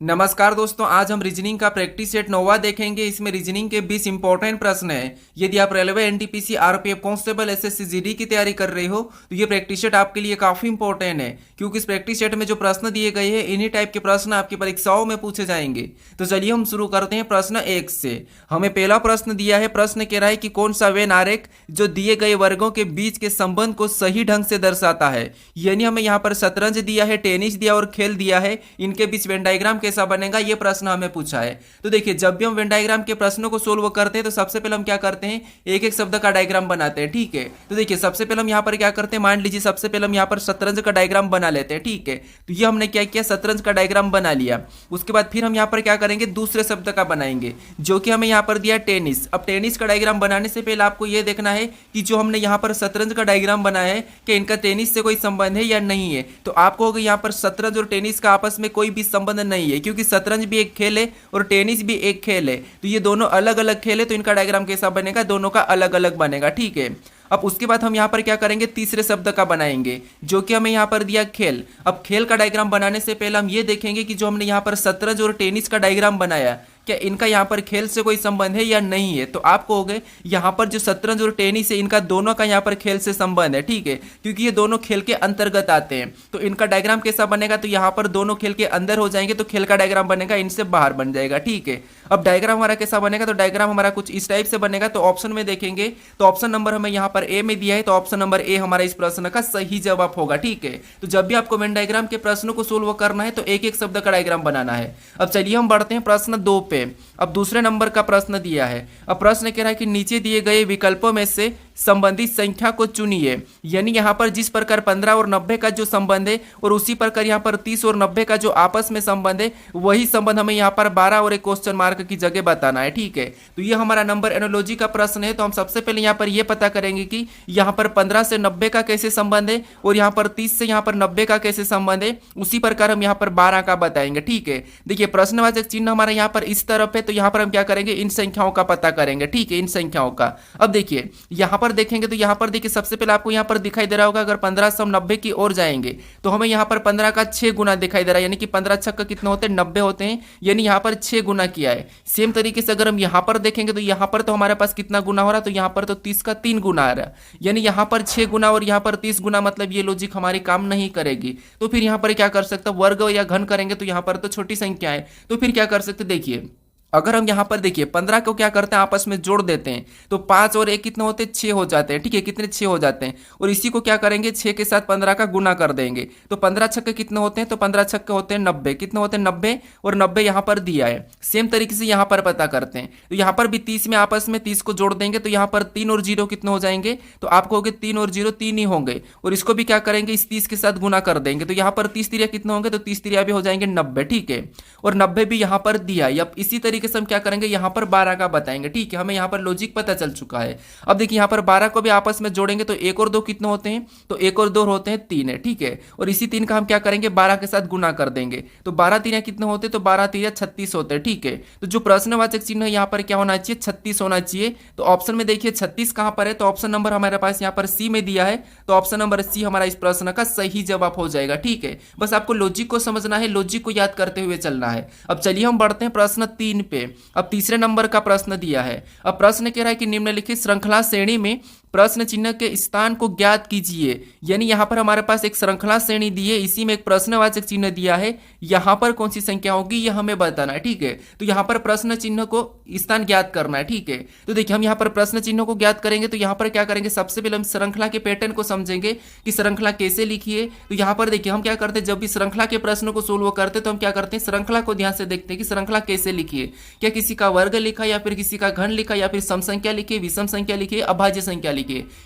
नमस्कार दोस्तों, आज हम रीजनिंग का प्रैक्टिस सेट 9वां देखेंगे। इसमें रीजनिंग के 20 इंपॉर्टेंट प्रश्न हैं। यदि आप railway, NTPC, RPF constable, SSC, GD की तैयारी कर रहे हो तो ये प्रैक्टिस सेट आपके लिए काफी इंपॉर्टेंट है, क्योंकि इस प्रैक्टिस सेट में जो प्रश्न दिए गए हैं इन्हीं टाइप के प्रश्न आपकी परीक्षाओं में पूछे जाएंगे। तो चलिए हम शुरू करते हैं प्रश्न 1 से। हमें पहला प्रश्न दिया है। प्रश्न कह रहा है कि कौन सा वेन आरेख जो दिए गए वर्गों के बीच के संबंध को सही ढंग से दर्शाता है। यानी हमें यहाँ पर शतरंज दिया है, टेनिस दिया और खेल दिया है, इनके बीच वेन डायग्राम कैसा बनेगा ये प्रश्न हमें पूछा है। तो देखिए, जब भी हम वेन डायग्राम के प्रश्नों को सोल्व करते हैं तो सबसे पहले हम क्या करते हैं, एक एक शब्द का डायग्राम बनाते हैं। ठीक है, तो देखिए सबसे पहले हम यहाँ पर क्या करते हैं, मान लीजिए सबसे पहले हम यहाँ पर शतरंज का डायग्राम बना लेते हैं। ठीक है, तो ये हमने क्या किया, शतरंज का डायग्राम बना लिया। उसके बाद फिर हम यहाँ पर क्या करेंगे, दूसरे शब्द का बनाएंगे जो कि हमें यहाँ पर दिया टेनिस। अब टेनिस का डायग्राम बनाने से पहले आपको ये देखना है कि जो हमने यहाँ पर शतरंज का डायग्राम बनाया है कि इनका टेनिस से कोई संबंध है या नहीं है। तो आपको होगा यहाँ पर शतरंज और टेनिस का आपस में कोई भी संबंध नहीं है, क्योंकि शतरंज भी एक खेल है और टेनिस भी एक खेल है। तो ये दोनों अलग अलग खेल है, तो इनका डायग्राम कैसा बनेगा, दोनों का अलग अलग बनेगा। ठीक है, अब उसके बाद हम यहाँ पर क्या करेंगे, तीसरे शब्द का बनाएंगे जो कि हमें यहाँ पर दिया खेल। अब खेल का डायग्राम बनाने से पहले हम ये देखेंगे कि जो हमने यहाँ पर शतरंज और टेनिस का डायग्राम बनाया, क्या इनका यहाँ पर खेल से कोई संबंध है या नहीं है। तो आपको हो गए यहाँ पर जो शतरंज और टेनिस है इनका दोनों का यहाँ पर खेल से संबंध है। ठीक है, क्योंकि ये दोनों खेल के अंतर्गत आते हैं। तो इनका डायग्राम कैसा बनेगा, तो यहाँ पर दोनों खेल के अंदर हो जाएंगे तो खेल का डायग्राम बनेगा, इनसे बाहर बन जाएगा। ठीक है, अब डायग्राम हमारा कैसा बनेगा, तो डायग्राम हमारा कुछ इस टाइप से बनेगा। तो ऑप्शन में देखेंगे तो ऑप्शन नंबर हमें यहाँ पर ए में दिया है, तो ऑप्शन नंबर ए हमारा इस प्रश्न का सही जवाब होगा। ठीक है, तो जब भी आपको वेन डायग्राम के प्रश्नों को सोल्व करना है तो एक एक शब्द का डायग्राम बनाना है। अब चलिए हम बढ़ते हैं प्रश्न 2 पे। अब दूसरे नंबर का प्रश्न दिया है। अब प्रश्न कह रहा है कि नीचे दिए गए विकल्पों में से संबंधित संख्या को चुनिए। यानी यहाँ पर जिस प्रकार 15 और 90 का जो संबंध है और उसी प्रकार यहाँ पर 30 और 90 का जो आपस में संबंध है, वही संबंध हमें यहाँ पर 12 और एक क्वेश्चन मार्क की जगह बताना है। ठीक है, तो ये हमारा नंबर एनोलॉजी का प्रश्न है। तो हम सबसे पहले यहाँ पर ये पता करेंगे कि यहाँ पर 15 से 90 का कैसे संबंध है और यहाँ पर 30 से यहाँ पर 90 का कैसे संबंध है। उसी प्रकार हम यहाँ पर 12 का बताएंगे। ठीक है, देखिए प्रश्नवाचक चिन्ह हमारा यहाँ पर इस तरफ है, तो यहाँ पर हम क्या करेंगे, इन संख्याओं का पता करेंगे। ठीक है, इन संख्याओं का। अब देखिए यहाँ पर देखेंगे तो यहाँ पर देखिए सबसे पहले आपको यहाँ पर दिखाई दे रहा होगा, अगर 15 से हम 90 की ओर जाएंगे तो हमें यहाँ पर 15 का 6 गुना दिखाई दे रहा है। यानी कि 15 छक्का कितने होते हैं, 90 होते हैं। यानी यहाँ पर 6 गुना किया है। सेम तरीके से अगर हम यहाँ पर देखेंगे तो यहाँ पर तो हमारे पास कितना गुना हो रहा है, तो यहाँ पर तो 30 का 3 गुना आ रहा है। यानी यहाँ पर 6 गुना और यहाँ पर 30 गुना, मतलब ये लॉजिक हमारी काम नहीं करेगी। तो फिर यहाँ पर क्या कर सकते हैं, वर्ग या घन करेंगे तो यहाँ पर तो छोटी संख्या है, तो फिर क्या कर सकते, देखिए अगर हम यहाँ पर देखिए 15 को क्या करते हैं, आपस में जोड़ देते हैं, तो 5 और 1 कितने होते हैं, 6 हो जाते हैं। ठीक है, कितने 6 हो जाते हैं। और इसी को क्या करेंगे, 6 के साथ 15 का गुना कर देंगे, तो 15 छक्के कितने होते हैं, तो 15 छक्के होते हैं 90। कितने होते हैं, 90। और 90 यहाँ पर दिया है। सेम तरीके से यहाँ पर पता करते हैं, तो यहाँ पर भी 30 में आपस में 30 को जोड़ देंगे, तो यहाँ पर 3 और 0 कितने हो जाएंगे, तो आपको हो गए 3 और 0 3 ही होंगे। और इसको भी क्या करेंगे, इस 30 के साथ गुना कर देंगे, तो यहाँ पर 30 तिरिया कितने होंगे, तो 30 तिरिया भी हो जाएंगे 90। ठीक है, और 90 भी यहाँ पर दिया है। अब इसी तरीके से हम क्या करेंगे, यहाँ पर 12 का बताएंगे। ठीक है, हमें यहाँ पर लॉजिक पता चल चुका है। अब देखिए यहाँ पर 12 को भी आपस में जोड़ेंगे तो 1 और 2 कितने होते हैं, तो 1 और 2 होते हैं 3 है। ठीक है, और इसी 3 का हम क्या करेंगे, 12 के साथ गुना कर देंगे, तो 12 3 कितने होते हैं, तो 12 3 36 होते हैं। ठीक है, तो जो प्रश्नवाचक चिन्ह है यहाँ पर क्या होना चाहिए, 36 होना चाहिए। तो ऑप्शन में देखिए 36 कहाँ पर है, तो ऑप्शन नंबर हमारे पास यहाँ पर सी में दिया है, तो ऑप्शन नंबर सी हमारा इस प्रश्न का सही जवाब हो जाएगा। ठीक है, बस आपको लॉजिक को समझना है, लॉजिक को याद करते हुए चलना है। अब चलिए हम बढ़ते हैं प्रश्न 3 पे। अब तीसरे नंबर का प्रश्न दिया है। अब प्रश्न कह रहा है कि निम्नलिखित श्रृंखला श्रेणी में प्रश्न चिन्ह के स्थान को ज्ञात कीजिए। यानी यहाँ पर हमारे पास एक श्रृंखला श्रेणी दी है, इसी में एक प्रश्नवाचक चिन्ह दिया है, यहाँ पर कौन सी संख्या होगी यह हमें बताना है। ठीक है, तो यहाँ पर प्रश्न चिन्ह को स्थान ज्ञात करना है। ठीक है, तो देखिए हम यहाँ पर प्रश्न चिन्ह को ज्ञात करेंगे तो यहाँ पर क्या करेंगे, सबसे पहले हम श्रृंखला के पैटर्न को समझेंगे कि श्रृंखला कैसे लिखी है। तो यहाँ पर देखिए हम क्या करते हैं, जब भी श्रृंखला के प्रश्न को सोल्व करते हैं तो हम क्या करते हैं, श्रृंखला को ध्यान से देखते हैं कि श्रृंखला कैसे लिखी है। क्या किसी का वर्ग लिखा या फिर किसी का घन लिखा या फिर सम संख्या लिखी, विषम संख्या लिखी, अभाज्य संख्या लिखी।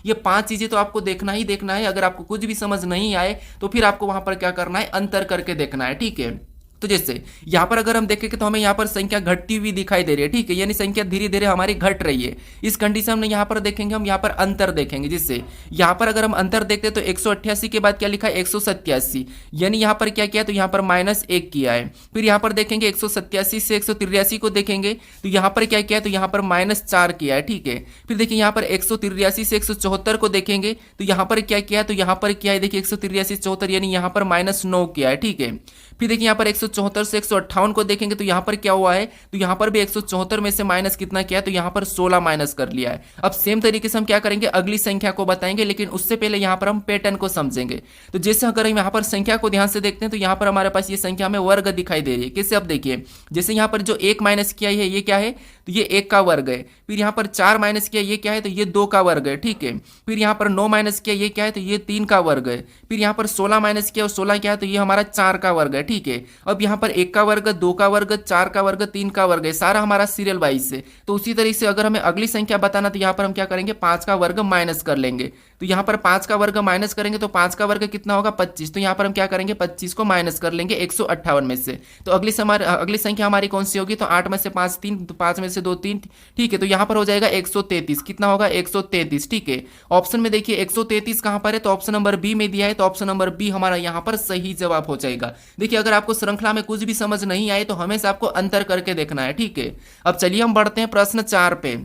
ये 5 चीजें तो आपको देखना ही देखना है। अगर आपको कुछ भी समझ नहीं आए तो फिर आपको वहां पर क्या करना है, अंतर करके देखना है। ठीक है, तो जैसे यहाँ पर अगर हम देखें तो हमें यहाँ पर संख्या घटती हुई दिखाई दे रही है। ठीक है, यानी संख्या धीरे धीरे हमारी घट रही है। इस कंडीशन में यहाँ पर देखेंगे, हम यहाँ पर अंतर देखेंगे, जिससे यहाँ पर अगर हम अंतर देखते हैं तो 188 के बाद क्या लिखा है, 187। यानी यहाँ पर क्या किया, तो यहाँ पर -1 किया है। फिर यहाँ पर देखेंगे 187 से 183 को देखेंगे तो यहाँ पर क्या किया है, तो यहाँ पर -4 किया है। ठीक है, फिर देखिए यहाँ पर 183 से 174 को देखेंगे तो यहाँ पर क्या किया है, तो यहाँ पर क्या है, देखिए 183 74, यानी यहाँ पर -9 किया है। ठीक है, फिर देखिए यहाँ पर 174 से 158 को देखेंगे तो यहाँ पर क्या हुआ है, तो यहाँ पर भी 174 में से माइनस कितना किया है, तो यहाँ पर 16 माइनस कर लिया है। अब सेम तरीके से हम क्या करेंगे, अगली संख्या को बताएंगे, लेकिन उससे पहले यहाँ पर हम पैटर्न को समझेंगे। तो जैसे अगर हम यहाँ पर संख्या को ध्यान से देखते हैं तो यहाँ पर हमारे पास ये संख्या में वर्ग दिखाई दे रही है। कैसे, अब देखिए जैसे यहाँ पर जो 1 माइनस किया है ये क्या है, तो ये 1 का वर्ग है। फिर यहाँ पर 4 माइनस किया ये क्या है, तो ये 2 का वर्ग है, ठीक है। फिर यहाँ पर 9 माइनस किया ये क्या है, तो ये 3 का वर्ग है। फिर यहाँ पर 16 माइनस किया और 16 क्या है, तो ये हमारा 4 का वर्ग है, ठीक है। अब यहाँ पर 1 का वर्ग, 2 का वर्ग, 4 का वर्ग, 3 का वर्ग है, सारा हमारा सीरियल वाइज से। तो उसी तरीके से अगर हमें अगली संख्या बताना तो यहाँ पर हम क्या करेंगे, 5 का वर्ग माइनस कर लेंगे। तो यहाँ पर 5 का वर्ग माइनस करेंगे तो 5 का वर्ग कितना होगा, 25। तो यहाँ पर हम क्या करेंगे, 25 को माइनस कर लेंगे 158 में से। तो अगली संख्या हमारी कौन सी होगी, तो 8 में से 5 3, तो 5 में से 2 3, ठीक है। तो यहाँ पर हो जाएगा 133। कितना होगा, 133, ठीक है। ऑप्शन में देखिए 133 कहाँ पर है, तो ऑप्शन नंबर बी में दिया है, तो ऑप्शन नंबर बी हमारा यहाँ पर सही जवाब हो जाएगा। देखिए अगर आपको श्रृंखला में कुछ भी समझ नहीं आए तो हमेशा आपको अंतर करके देखना है, ठीक है। अब चलिए हम बढ़ते हैं प्रश्न 4 पे।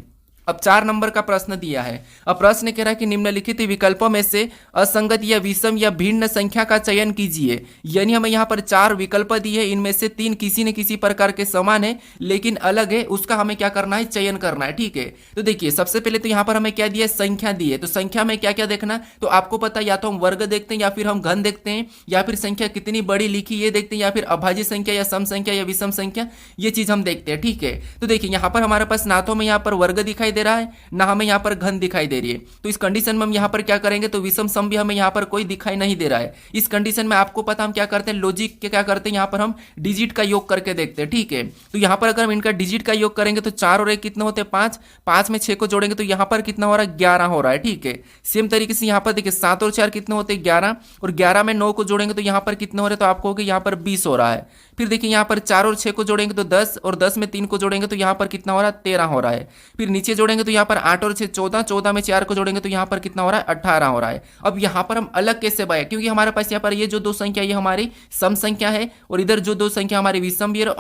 अब 4 नंबर का प्रश्न दिया है। अब प्रश्न कह रहा है कि निम्नलिखित विकल्पों में से असंगत या विषम या भिन्न संख्या का चयन कीजिए। यानी हमें यहाँ पर 4 विकल्प दिए, इनमें से 3 किसी न किसी प्रकार के समान है लेकिन अलग है, उसका हमें क्या करना है, चयन करना है, ठीक है। तो देखिए सबसे पहले तो यहाँ पर हमें क्या दिया है, संख्या दी है। तो संख्या में क्या क्या देखना, तो आपको पता या तो हम वर्ग देखते हैं या फिर हम घन देखते हैं या फिर संख्या कितनी बड़ी लिखी ये देखते हैं या फिर अभाज्य संख्या या सम संख्या या विषम संख्या, ये चीज हम देखते हैं, ठीक है। तो देखिए यहाँ पर हमारे पास ना तो हमें यहाँ पर वर्ग दिखाई दे रहा है ना हमें यहाँ पर घन दिखाई दे रही है। तो इस कंडीशन में हम यहाँ पर क्या करेंगे, तो विषम सम भी हमें यहाँ पर कोई दिखाई नहीं दे रहा है। इस कंडीशन में आपको पता हम क्या करते हैं, लॉजिक के क्या करते हैं, यहाँ पर हम डिजिट का योग करके देखते हैं, ठीक है। तो यहाँ पर अगर हम इनका डिजिट का योग करेंगे तो 4 और 1 कितने होते हैं, 5, 5 में 6 को जोड़ेंगे तो यहाँ पर कितना हो रहा है, 11 हो रहा है, ठीक है। सेम तरीके से यहाँ पर देखिए 7 और 4 कितने होते हैं, 11, और 11 में 9 को जोड़ेंगे तो यहाँ पर कितने हो रहे हैं, तो आपको होगा यहाँ पर 20 हो रहा है। फिर देखिए यहाँ पर 4 और 6 को जोड़ेंगे तो 10, और 10 में 3 को जोड़ेंगे तो यहाँ पर कितना हो रहा है, 13 हो रहा है। फिर नीचे जोड़ेंगे तो यहाँ पर 8 और 6 14, 14 में 4 को जोड़ेंगे तो यहाँ पर कितना हो रहा है, 18 हो रहा है। अब यहाँ पर हम अलग कैसे पाए, क्योंकि हमारे पास यहाँ पर ये जो 2 संख्या ये हमारी सम संख्या है और इधर जो 2 संख्या हमारी विषम भी है और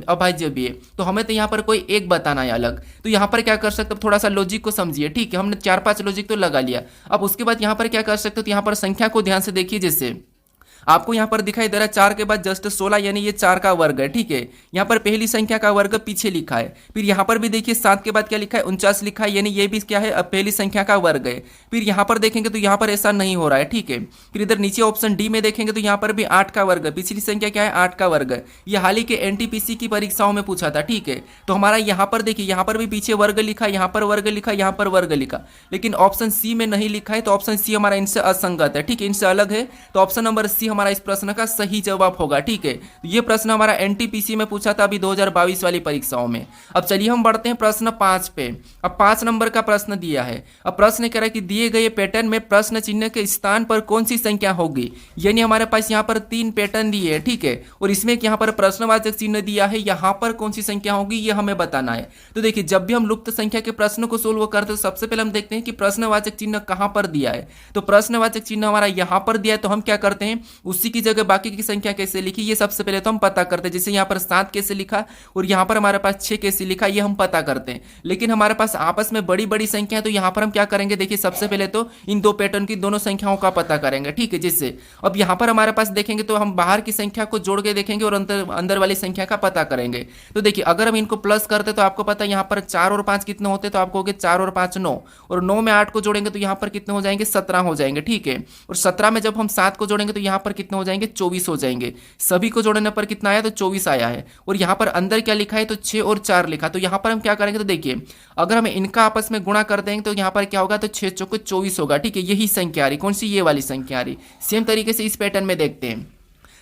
अभाज्य भी है। तो हमें तो यहाँ पर कोई एक बताना है अलग। तो यहाँ पर क्या कर सकते हो, थोड़ा सा लॉजिक को समझिए, ठीक है। हमने 4-5 लॉजिक तो लगा लिया। अब उसके बाद यहाँ पर क्या कर सकते हो, तो यहाँ पर संख्या को ध्यान से देखिए। जैसे आपको यहाँ पर दिखाई दे रहा है 4 के बाद जस्ट 16, यानी ये 4 का वर्ग है, ठीक है। यहाँ पर पहली संख्या का वर्ग पीछे लिखा है। फिर यहाँ पर भी देखिए 7 के बाद क्या लिखा है, 49 लिखा है, यानी ये भी क्या है, अब पहली संख्या का वर्ग है। फिर यहाँ पर देखेंगे तो यहाँ पर ऐसा नहीं हो रहा है, ठीक है। फिर इधर नीचे ऑप्शन डी में देखेंगे तो यहाँ पर भी 8 का वर्ग है, पिछली संख्या क्या है, 8 का वर्ग है। ये हाल ही के एनटीपीसी की परीक्षाओं में पूछा था, ठीक है। तो हमारा यहाँ पर देखिए यहाँ पर भी पीछे वर्ग लिखा, यहाँ पर वर्ग लिखा, यहाँ पर वर्ग लिखा, लेकिन ऑप्शन सी में नहीं लिखा है। तो ऑप्शन सी हमारा इनसे असंगत है, ठीक है, इनसे अलग है। तो ऑप्शन नंबर सी हमारा इस प्रश्न का सही जवाब होगा, ठीक है। तो ये प्रश्न हमारा एनटीपीसी में पूछा था अभी 2022 वाली परीक्षाओं में। अब चलिए हम बढ़ते हैं प्रश्न 5 पे। अब 5 नंबर का प्रश्न दिया है। अब प्रश्न कह रहा है कि दिए गए पैटर्न में प्रश्न चिन्ह के स्थान पर कौन सी संख्या होगी। यानी हमारे पास यहाँ पर 3 पैटर्न दिए है, ठीक है, और इसमें यहाँ पर प्रश्नवाचक चिन्ह दिया है, यहाँ पर कौन सी संख्या होगी ये हमें बताना है। तो देखिए जब भी हम लुप्त संख्या के प्रश्न को सोल्व करते हैं तो सबसे पहले हम देखते हैं कि प्रश्नवाचक चिन्ह कहाँ पर दिया है। तो प्रश्नवाचक चिन्ह हमारा यहाँ पर दिया है, तो हम क्या करते हैं, उसी की जगह बाकी की संख्या कैसे लिखी ये सबसे पहले तो हम पता करते हैं। जैसे यहाँ पर 7 कैसे लिखा और यहाँ पर हमारे पास 6 कैसे लिखा ये हम पता करते हैं। लेकिन हमारे पास आपस में बड़ी बड़ी संख्या है, तो यहाँ पर हम क्या करेंगे, देखिए सबसे पहले तो इन 2 पैटर्न की दोनों संख्याओं का पता करेंगे, ठीक है। जिससे अब यहाँ पर हमारे पास देखेंगे तो हम बाहर की संख्या को जोड़ के देखेंगे और अंदर वाली संख्या का पता करेंगे। तो देखिए अगर हम इनको प्लस करते तो आपको पता है यहाँ पर 4 और 5 कितने होते हैं, तो आपको 4 और 5 9, और 9 में 8 को जोड़ेंगे तो यहाँ पर कितने हो जाएंगे, 17 हो जाएंगे, ठीक है। और 17 में जब हम 7 को जोड़ेंगे तो यहाँ पर कितने हो जाएंगे, 24 हो जाएंगे। सभी को जोड़ने पर कितना आया, तो 24 आया है। और यहाँ पर अंदर क्या लिखा है, तो 6 और 4 लिखा। तो यहाँ पर हम क्या करेंगे, तो देखिए अगर हम इनका आपस में गुणा कर देंगे तो यहाँ पर क्या होगा, तो 6 चौके 24 होगा, ठीक है। यही संख्या आ रही, कौन सी, ये वाली संख्या आ रही। सेम तरीके से इस पैटर्न में देखते हैं।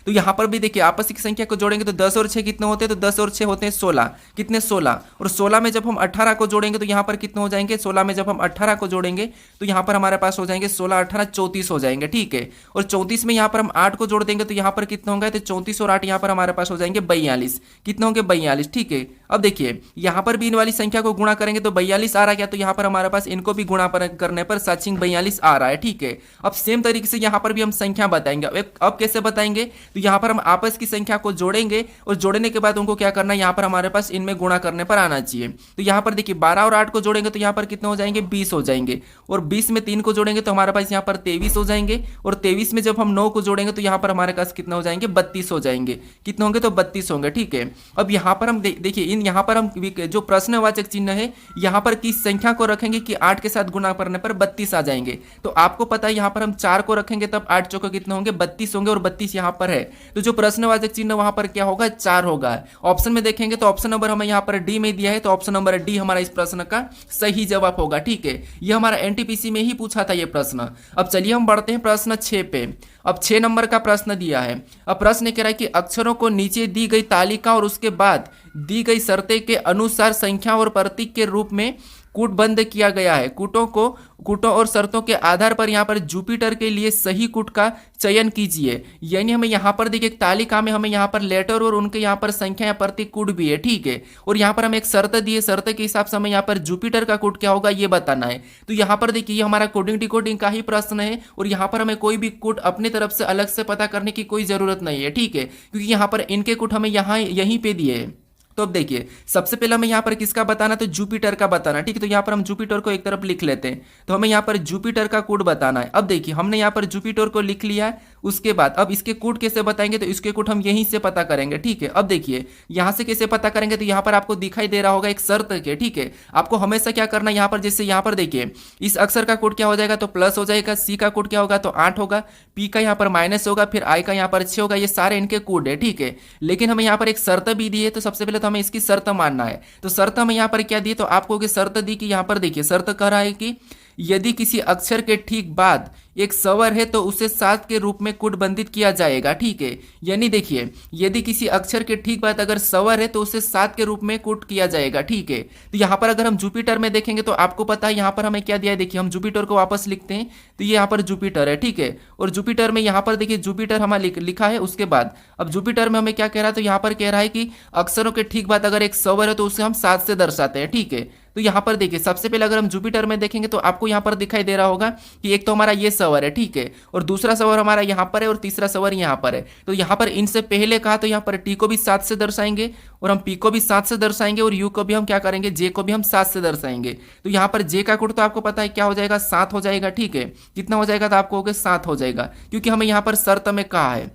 तो यहाँ पर भी देखिए आपस की संख्या को जोड़ेंगे तो 10 और 6 कितने होते हैं, तो 10 और 6 होते हैं 16, कितने 16, और 16 में जब हम 18 को जोड़ेंगे तो यहाँ पर कितने हो जाएंगे, 16 में जब हम 18 को जोड़ेंगे तो यहाँ पर हमारे पास हो जाएंगे 16 18 34 हो जाएंगे, ठीक है। और 34 में यहाँ पर हम 8 को जोड़ देंगे तो यहाँ पर कितने होंगे, तो 34 और 8 यहाँ पर हमारे पास हो जाएंगे 42, कितने होंगे 42, ठीक है। अब देखिए यहाँ पर भी इन वाली संख्या को गुणा करेंगे तो 42 आ रहा है क्या, तो यहाँ पर हमारे पास इनको भी गुणा करने पर 7 42 आ रहा है, ठीक है। अब सेम तरीके से यहाँ पर भी हम संख्या बताएंगे। अब कैसे बताएंगे, तो यहाँ पर हम आपस की संख्या को जोड़ेंगे और जोड़ने के बाद उनको क्या करना है, यहाँ पर हमारे पास इनमें गुणा करने पर आना चाहिए। तो यहाँ पर देखिए 12 और 8 को जोड़ेंगे तो यहाँ पर कितने हो जाएंगे, 20 हो जाएंगे, और 20 में 3 को जोड़ेंगे तो हमारे पास यहाँ पर 23 हो जाएंगे, और 23 में जब हम 9 को जोड़ेंगे तो यहाँ पर हमारे पास कितने हो जाएंगे, 32 हो जाएंगे। कितने होंगे, तो 32 होंगे। ठीक है, अब यहाँ पर हम देखिए इन यहाँ पर हम जो प्रश्नवाचक चिन्ह है यहाँ पर किस संख्या को रखेंगे कि 8 के साथ गुणा करने पर 32 आ जाएंगे। तो आपको पता है यहाँ पर हम 4 को रखेंगे तब 8 चौके कितने होंगे, 32 होंगे, और 32 यहाँ पर है तो जो प्रश्नवाचक चिन्ह वहां पर क्या होगा, 4 होगा। ऑप्शन में देखेंगे तो ऑप्शन नंबर हमें यहाँ पर डी में दिया है, तो ऑप्शन नंबर डी हमारा इस प्रश्न का सही जवाब होगा। ठीक है, ये हमारा एनटीपीसी में ही पूछा था ये प्रश्न। अब चलिए हम बढ़ते हैं प्रश्न 6 पे। अब 6 नंबर का प्रश्न दिया है। अब प्रश्न कह रहा है कि अक्षरों को नीचे दी गई तालिका और उसके बाद दी गई शर्तें के अनुसार संख्या और प्रतीक के रूप में कूटबंद किया गया है। कूटों और शर्तों के आधार पर यहाँ पर जुपिटर के लिए सही कूट का चयन कीजिए। यानी हमें यहाँ पर देखिए तालिका में हमें यहाँ पर लेटर और उनके यहाँ पर संख्या या प्रतीक कूट भी है। ठीक है, और यहाँ पर हमें एक शर्त दी है, शर्त के हिसाब से हमें यहाँ पर जुपिटर का कूट क्या होगा ये बताना है। तो यहाँ पर देखिए ये हमारा कोडिंग डिकोडिंग का ही प्रश्न है, और यहाँ पर हमें कोई भी कूट अपनी तरफ से अलग से पता करने की कोई जरूरत नहीं है। ठीक है, क्योंकि यहाँ पर इनके कूट हमें यहाँ यहीं पे दिए है। तो अब देखिए सबसे पहले हमें यहाँ पर किसका बताना, तो जुपिटर का बताना। ठीक है, तो यहाँ पर हम जुपिटर को एक तरफ लिख लेते हैं, तो हमें यहाँ पर जुपिटर का कोड बताना है। अब देखिए हमने यहाँ पर जुपिटर को लिख लिया है, उसके बाद अब इसके कोड कैसे बताएंगे, तो इसके कोड हम यहीं से पता करेंगे। ठीक है, अब देखिए यहाँ से कैसे पता करेंगे, तो यहाँ पर आपको दिखाई दे रहा होगा एक शर्त के। ठीक है, आपको हमेशा क्या करना है, यहाँ पर जैसे यहाँ पर देखिए इस अक्षर का कोड क्या हो जाएगा, तो प्लस हो जाएगा, सी का कोड क्या होगा, तो 8 होगा, पी का यहाँ पर माइनस होगा, फिर आई का यहाँ पर 6 होगा। ये सारे इनके कोड है। ठीक है, लेकिन हमें यहाँ पर एक शर्त भी दी है, तो सबसे पहले तो हमें इसकी शर्त मानना है। तो शर्त हमें यहाँ पर क्या दी, तो आपको शर्त दी कि यहाँ पर देखिए शर्त कह रहा है कि यदि किसी अक्षर के ठीक बाद एक स्वर है तो उसे 7 के रूप में कूटबंधित किया जाएगा। ठीक है, यानी देखिए यदि किसी अक्षर के ठीक बाद अगर स्वर है तो उसे 7 के रूप में कूट किया जाएगा। ठीक है, तो यहाँ पर अगर हम जुपिटर में देखेंगे तो आपको पता है यहाँ पर हमें क्या दिया है, देखिए हम जुपिटर को वापस लिखते हैं, तो ये यहाँ पर जुपिटर है। ठीक है, और जुपिटर में यहाँ पर देखिए जुपिटर हमारा लिखा है, उसके बाद अब जुपिटर में हमें क्या कह रहा है, तो यहाँ पर कह रहा है कि अक्षरों के ठीक बाद अगर एक स्वर है तो उसे हम 7 से दर्शाते हैं। ठीक है, तो यहाँ पर देखिए सबसे पहले अगर हम जुपिटर में देखेंगे तो आपको यहाँ पर दिखाई दे रहा होगा कि एक तो हमारा ये स्वर है। ठीक है, और दूसरा स्वर हमारा यहाँ पर है, और तीसरा स्वर यहाँ पर है। तो यहाँ पर इनसे पहले कहा तो यहाँ पर टी को भी 7 से दर्शाएंगे, और हम पी को भी 7 से दर्शाएंगे, और यू को भी हम क्या करेंगे, जे को भी हम 7 से दर्शाएंगे। तो यहाँ पर जे का कोड तो आपको पता है क्या हो जाएगा, 7 हो जाएगा। ठीक है, कितना हो जाएगा, तो आपको हो गया 7 हो जाएगा, क्योंकि हमें यहाँ पर शर्त में कहा है।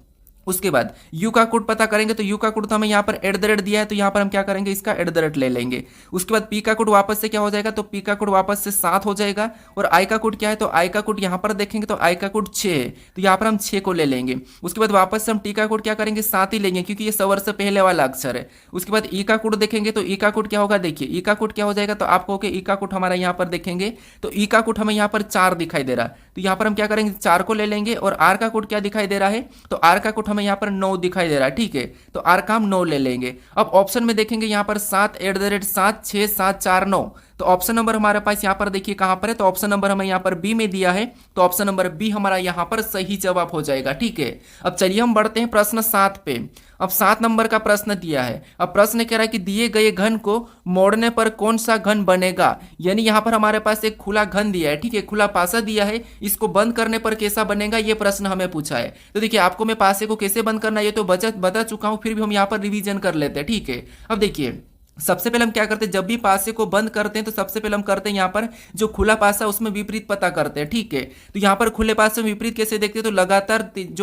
उसके बाद यू का कोड पता करेंगे, तो यू का कोड तो हमें यहाँ पर @ दिया है, तो यहाँ पर हम क्या करेंगे, इसका @ ले लेंगे। उसके बाद पी का कोड वापस से क्या हो जाएगा, तो पी का कोड वापस से 7 हो जाएगा, और आई का कोड क्या है, तो आई का कोड यहाँ पर देखेंगे तो आई का कोड 6 है, तो यहाँ पर हम 6 को ले लेंगे। उसके बाद वापस से हम टी का कोड क्या करेंगे, 7 ही लेंगे, क्योंकि ये स्वर से पहले वाला अक्षर है। उसके बाद ई का कोड देखेंगे तो ई का कोड क्या होगा, देखिए ई का कोड क्या हो जाएगा, तो आपको ई का कोड हमारा यहाँ पर देखेंगे तो ई का कोड हमें यहाँ पर 4 दिखाई दे रहा है, तो यहाँ पर हम क्या करेंगे, 4 को ले लेंगे। और आर का कोड क्या दिखाई दे रहा है, तो आर का कोड हमें यहाँ पर 9 दिखाई दे रहा है। ठीक है, तो आर का हम 9 ले लेंगे। अब ऑप्शन में देखेंगे यहाँ पर 7 @ 6 7 4 9, तो ऑप्शन नंबर हमारे पास यहाँ पर देखिए कहां पर है, तो ऑप्शन नंबर हमें यहाँ पर बी में दिया है, तो ऑप्शन नंबर बी हमारा यहाँ पर सही जवाब हो जाएगा। ठीक है, अब चलिए हम बढ़ते हैं प्रश्न 7 पे। अब 7 नंबर का प्रश्न दिया है। अब प्रश्न कह रहा है कि दिए गए घन को मोड़ने पर कौन सा घन बनेगा। यानी यहाँ पर हमारे पास एक खुला घन दिया है, ठीक है, खुला पासा दिया है, इसको बंद करने पर कैसा बनेगा ये प्रश्न हमें पूछा है। तो देखिए आपको मैं पासे को कैसे बंद करना है ये तो बता चुका हूं, फिर भी हम यहाँ पर रिवीजन कर लेते हैं। ठीक है, अब देखिए सबसे पहले हम क्या करते हैं, जब भी पासे को बंद करते हैं तो सबसे पहले हम करते हैं यहाँ पर जो खुला पासा उसमें विपरीत पता करते हैं। ठीक है, तो यहाँ पर खुले पासे में विपरीत कैसे देखते हैं, तो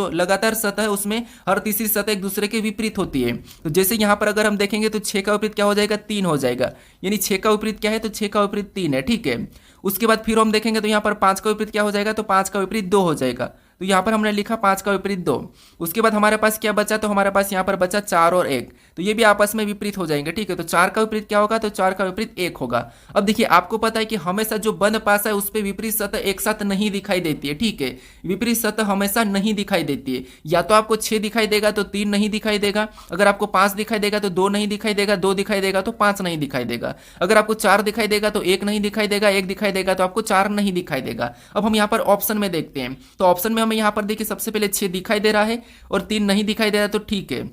लगातार सतह है उसमें हर तीसरी सतह एक दूसरे के विपरीत होती है। तो जैसे यहाँ पर अगर हम देखेंगे तो 6 का विपरीत क्या हो जाएगा, 3 हो जाएगा, यानी 6 का विपरीत क्या है, तो 6 का विपरीत 3 है। ठीक है, उसके बाद फिर हम देखेंगे तो यहाँ पर 5 का विपरीत क्या हो जाएगा, तो 5 का विपरीत 2 हो जाएगा, तो यहाँ पर हमने लिखा 5 का विपरीत 2। उसके बाद हमारे पास क्या बचा, तो हमारे पास यहाँ पर बचा 4 और 1, तो ये भी आपस में विपरीत हो जाएंगे। ठीक है, तो 4 का विपरीत क्या होगा, तो 4 का विपरीत 1 होगा। अब देखिए आपको पता है कि हमेशा जो बंद पासा है उस पर विपरीत सतह एक साथ नहीं दिखाई देती है। ठीक है, विपरीत सतह हमेशा नहीं दिखाई देती है, या तो आपको 6 दिखाई देगा तो 3 नहीं दिखाई देगा, अगर आपको 5 दिखाई देगा तो 2 नहीं दिखाई देगा, 2 दिखाई देगा तो 5 नहीं दिखाई देगा, अगर आपको 4 दिखाई देगा तो 1 नहीं दिखाई देगा, 1 दिखाई देगा तो आपको 4 नहीं दिखाई देगा। अब हम यहाँ पर ऑप्शन में देखते हैं, तो ऑप्शन में हमें यहाँ पर देखिए सबसे पहले 6 दिखाई दे रहा है और 3 नहीं दिखाई दे रहा है, तो ठीक है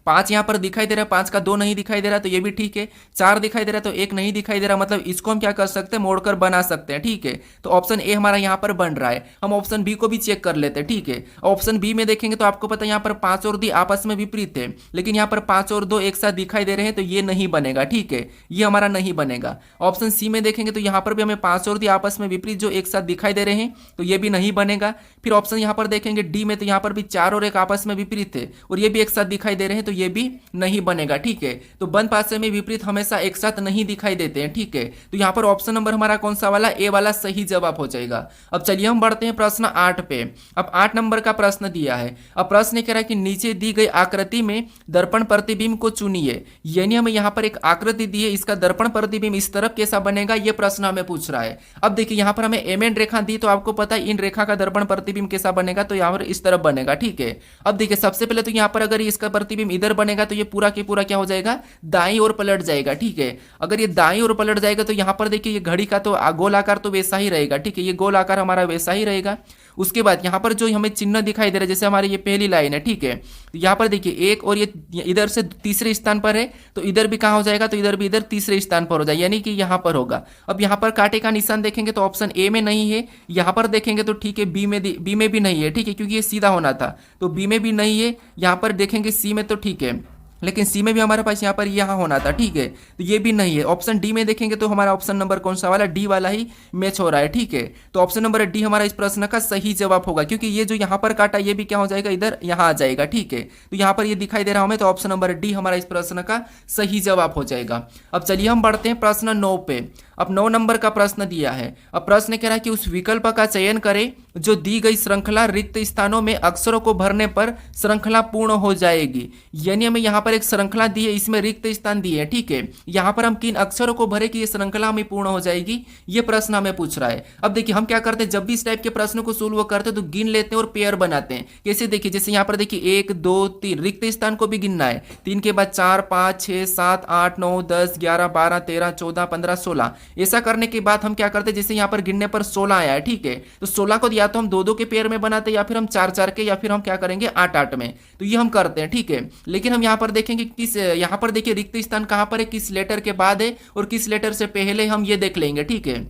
5 यहाँ पर दिखाई दे रहा है, 5 का 2 नहीं दिखाई दे रहा तो ये भी ठीक है। 4 दिखाई दे रहा तो 1 नहीं दिखाई दे रहा, मतलब इसको हम क्या कर सकते हैं, मोड़कर बना सकते हैं। ठीक है, तो ऑप्शन ए हमारा यहाँ पर बन रहा है। हम ऑप्शन बी को भी चेक कर लेते हैं। ठीक है, ऑप्शन बी में देखेंगे तो आपको पता है यहाँ पर 5 और 2 आपस में विपरीत है, लेकिन यहाँ पर 5 और 2 एक साथ दिखाई दे रहे हैं तो ये नहीं बनेगा। ठीक है, ये हमारा नहीं बनेगा। ऑप्शन सी में देखेंगे तो यहाँ पर भी हमें 5 और 2 आपस में विपरीत जो एक साथ दिखाई दे रहे हैं तो ये भी नहीं बनेगा। फिर ऑप्शन यहाँ पर देखेंगे डी में, तो यहाँ पर भी 4 और 1 आपस में विपरीत है और ये भी एक साथ दिखाई दे रहे हैं तो ये भी नहीं बनेगा। ठीक है, तो बंद पासे में विपरीत हमेशा एक साथ नहीं दिखाई देते हैं। ठीक है, तो यहाँ पर ऑप्शन नंबर हमारा कौन सा वाला, ए वाला सही जवाब हो जाएगा। अब चलिए हम बढ़ते हैं प्रश्न 8 पे। अब 8 नंबर का प्रश्न दिया है। अब प्रश्न कह रहा है कि नीचे दी गई आकृति में दर्पण प्रतिबिंब को चुनिए, यानी हमें यहाँ पर एक आकृति दी है, इसका दर्पण प्रतिबिंब इस तरफ कैसा बनेगा ये प्रश्न हमें पूछ रहा है। अब देखिए यहाँ पर हमें एम एन रेखा दी तो आपको पता है इन रेखा का दर्पण प्रतिबिंब कैसा बनेगा, तो यहाँ पर इस तरफ बनेगा। ठीक है, अब देखिए सबसे पहले तो यहाँ पर अगर इसका प्रतिबिंब इधर बनेगा तो ये पूरा के पूरा क्या हो जाएगा, दाईं ओर पलट जाएगा। ठीक है, अगर ये दाईं ओर पलट जाएगा तो यहाँ पर देखिए ये घड़ी का तो गोल आकार तो वैसा ही रहेगा। ठीक है, ये गोल आकार हमारा वैसा ही रहेगा। उसके बाद यहाँ पर जो हमें चिन्ह दिखाई दे रहा है, जैसे हमारी ये पहली लाइन है। ठीक है, तो यहाँ पर देखिए एक और ये इधर से तीसरे स्थान पर है तो इधर भी कहाँ हो जाएगा, तो इधर भी इधर तीसरे स्थान पर हो जाएगा, यानी कि यहाँ पर होगा। अब यहाँ पर कांटे का निशान देखेंगे तो ऑप्शन ए में नहीं है, यहाँ पर देखेंगे तो ठीक है बी में भी नहीं है। ठीक है, क्योंकि ये सीधा होना था तो बी में भी नहीं है। यहाँ पर देखेंगे सी में तो ठीक है, लेकिन सी में भी हमारे पास यहाँ पर यहाँ होना था। ठीक है, तो ये भी नहीं है। ऑप्शन डी में देखेंगे तो हमारा ऑप्शन नंबर कौन सा वाला, डी वाला ही मैच हो रहा है। ठीक है, तो ऑप्शन नंबर डी हमारा इस प्रश्न का सही जवाब होगा, क्योंकि ये जो यहाँ पर काटा ये भी क्या हो जाएगा, इधर यहाँ आ जाएगा। ठीक है, तो यहाँ पर ये दिखाई दे रहा हमें, तो ऑप्शन नंबर डी हमारा इस प्रश्न का सही जवाब हो जाएगा। अब चलिए हम बढ़ते हैं प्रश्न 9 पे। अब 9 नंबर का प्रश्न दिया है। अब प्रश्न कह रहा है कि उस विकल्प का चयन करें जो दी गई श्रृंखला रिक्त स्थानों में अक्षरों को भरने पर श्रृंखला पूर्ण हो जाएगी, यानी हमें यहाँ पर एक श्रृंखला दी है, इसमें रिक्त स्थान दिए हैं। ठीक है, यहाँ पर हम किन अक्षरों को भरे कि ये श्रृंखला हमें पूर्ण हो जाएगी, ये प्रश्न हमें पूछ रहा है। अब देखिए हम क्या करते हैं, जब भी इस टाइप के प्रश्न को सोल्व करते हैं तो गिन लेते हैं और पेयर बनाते हैं। कैसे, देखिए जैसे यहाँ पर देखिए 1 2 3 रिक्त स्थान को भी गिनना है, 3 के बाद 4 5 6 7 8 9 10 11 12 13 14 15 16। ऐसा करने के बाद हम क्या करते हैं, जैसे यहाँ पर गिनने पर 16 आया है। ठीक है, तो 16 को या तो हम 2 2 के पेयर में बनाते हैं या फिर हम 4 4 के, या फिर हम क्या करेंगे 8 8 में, तो ये हम करते हैं। ठीक है, लेकिन हम यहाँ पर देखेंगे किस, यहाँ पर देखिए रिक्त स्थान कहाँ पर है, किस लेटर के बाद है और किस लेटर से पहले, हम ये देख लेंगे। ठीक है,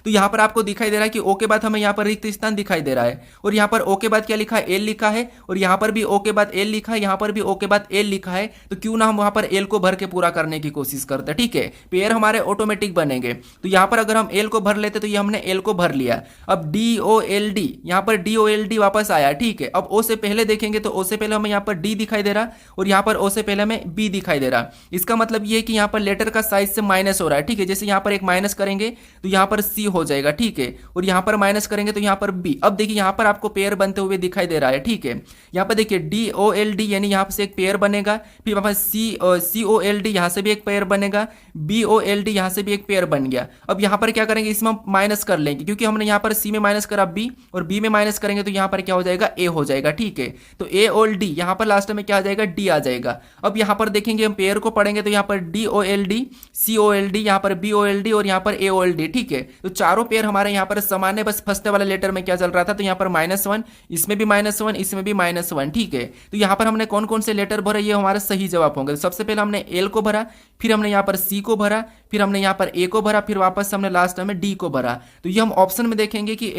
तो यहाँ पर आपको दिखाई दे रहा है कि ओ के बाद हमें यहाँ पर रिक्त स्थान दिखाई दे रहा है, और यहाँ पर ओ के बाद क्या लिखा है, एल लिखा है, और यहाँ पर भी ओ के बाद एल लिखा है, यहाँ पर भी ओ के बाद एल लिखा है। तो क्यों ना हम वहाँ पर एल को भर के पूरा करने की कोशिश करते हैं। ठीक है, पेयर हमारे ऑटोमेटिक बनेंगे। तो यहाँ पर अगर हम एल को भर लेते तो ये हमने एल को भर लिया। अब डी ओ एल डी, यहाँ पर डी ओ एल डी वापस आया। ठीक है, अब ओ से पहले देखेंगे तो ओ से पहले हमें यहाँ पर डी दिखाई दे रहा और यहाँ पर ओ से पहले हमें बी दिखाई दे रहा। इसका मतलब ये है कि यहाँ पर लेटर का साइज से माइनस हो रहा है। ठीक है, जैसे यहाँ पर एक माइनस करेंगे तो यहाँ पर सी हो जाएगा। ठीक है, और यहां पर माइनस करेंगे तो यहां पर बी। अब देखिए यहां पर आपको पेयर बनते हुए दिखाई दे रहा है। ठीक है, यहां पर देखिए डी ओ एल डी, यानी यहां से एक पेयर बनेगा, फिर वहां सी ओ एल डी यहां से भी एक पेयर बनेगा, बी ओ एल डी यहां से भी एक पेयर बन गया। अब यहां पर क्या करेंगे, इसमें हम माइनस कर लेंगे, क्योंकि हमने यहां पर सी में माइनस करा बी और बी में माइनस करेंगे तो यहां पर क्या हो जाएगा, ए हो जाएगा। ठीक है, तो ए और डी यहां पर लास्ट में क्या आ जाएगा, डी आ जाएगा। अब यहां पर देखेंगे हम पेयर को पढ़ेंगे तो यहां पर डी ओ एल डी, सी ओ एल डी, यहां पर बी ओ एल डी और यहां पर ए ओ एल डी। ठीक है, तो चारों पेयर हमारे यहां पर समान है, बस फर्स्ट वाला लेटर में क्या चल रहा था, तो यहाँ पर -1, इसमें भी -1, इसमें भी -1। ठीक है, तो यहाँ पर हमने कौन कौन से लेटर भरे, ये हमारा सही जवाब होंगे। तो सबसे पहले हमने एल को भरा, फिर हमने यहाँ पर सी को भरा, फिर हमने यहाँ पर ए को भरा, फिर वापस हमने लास्ट में डी को भरा। तो ये हम ऑप्शन में देखेंगे कि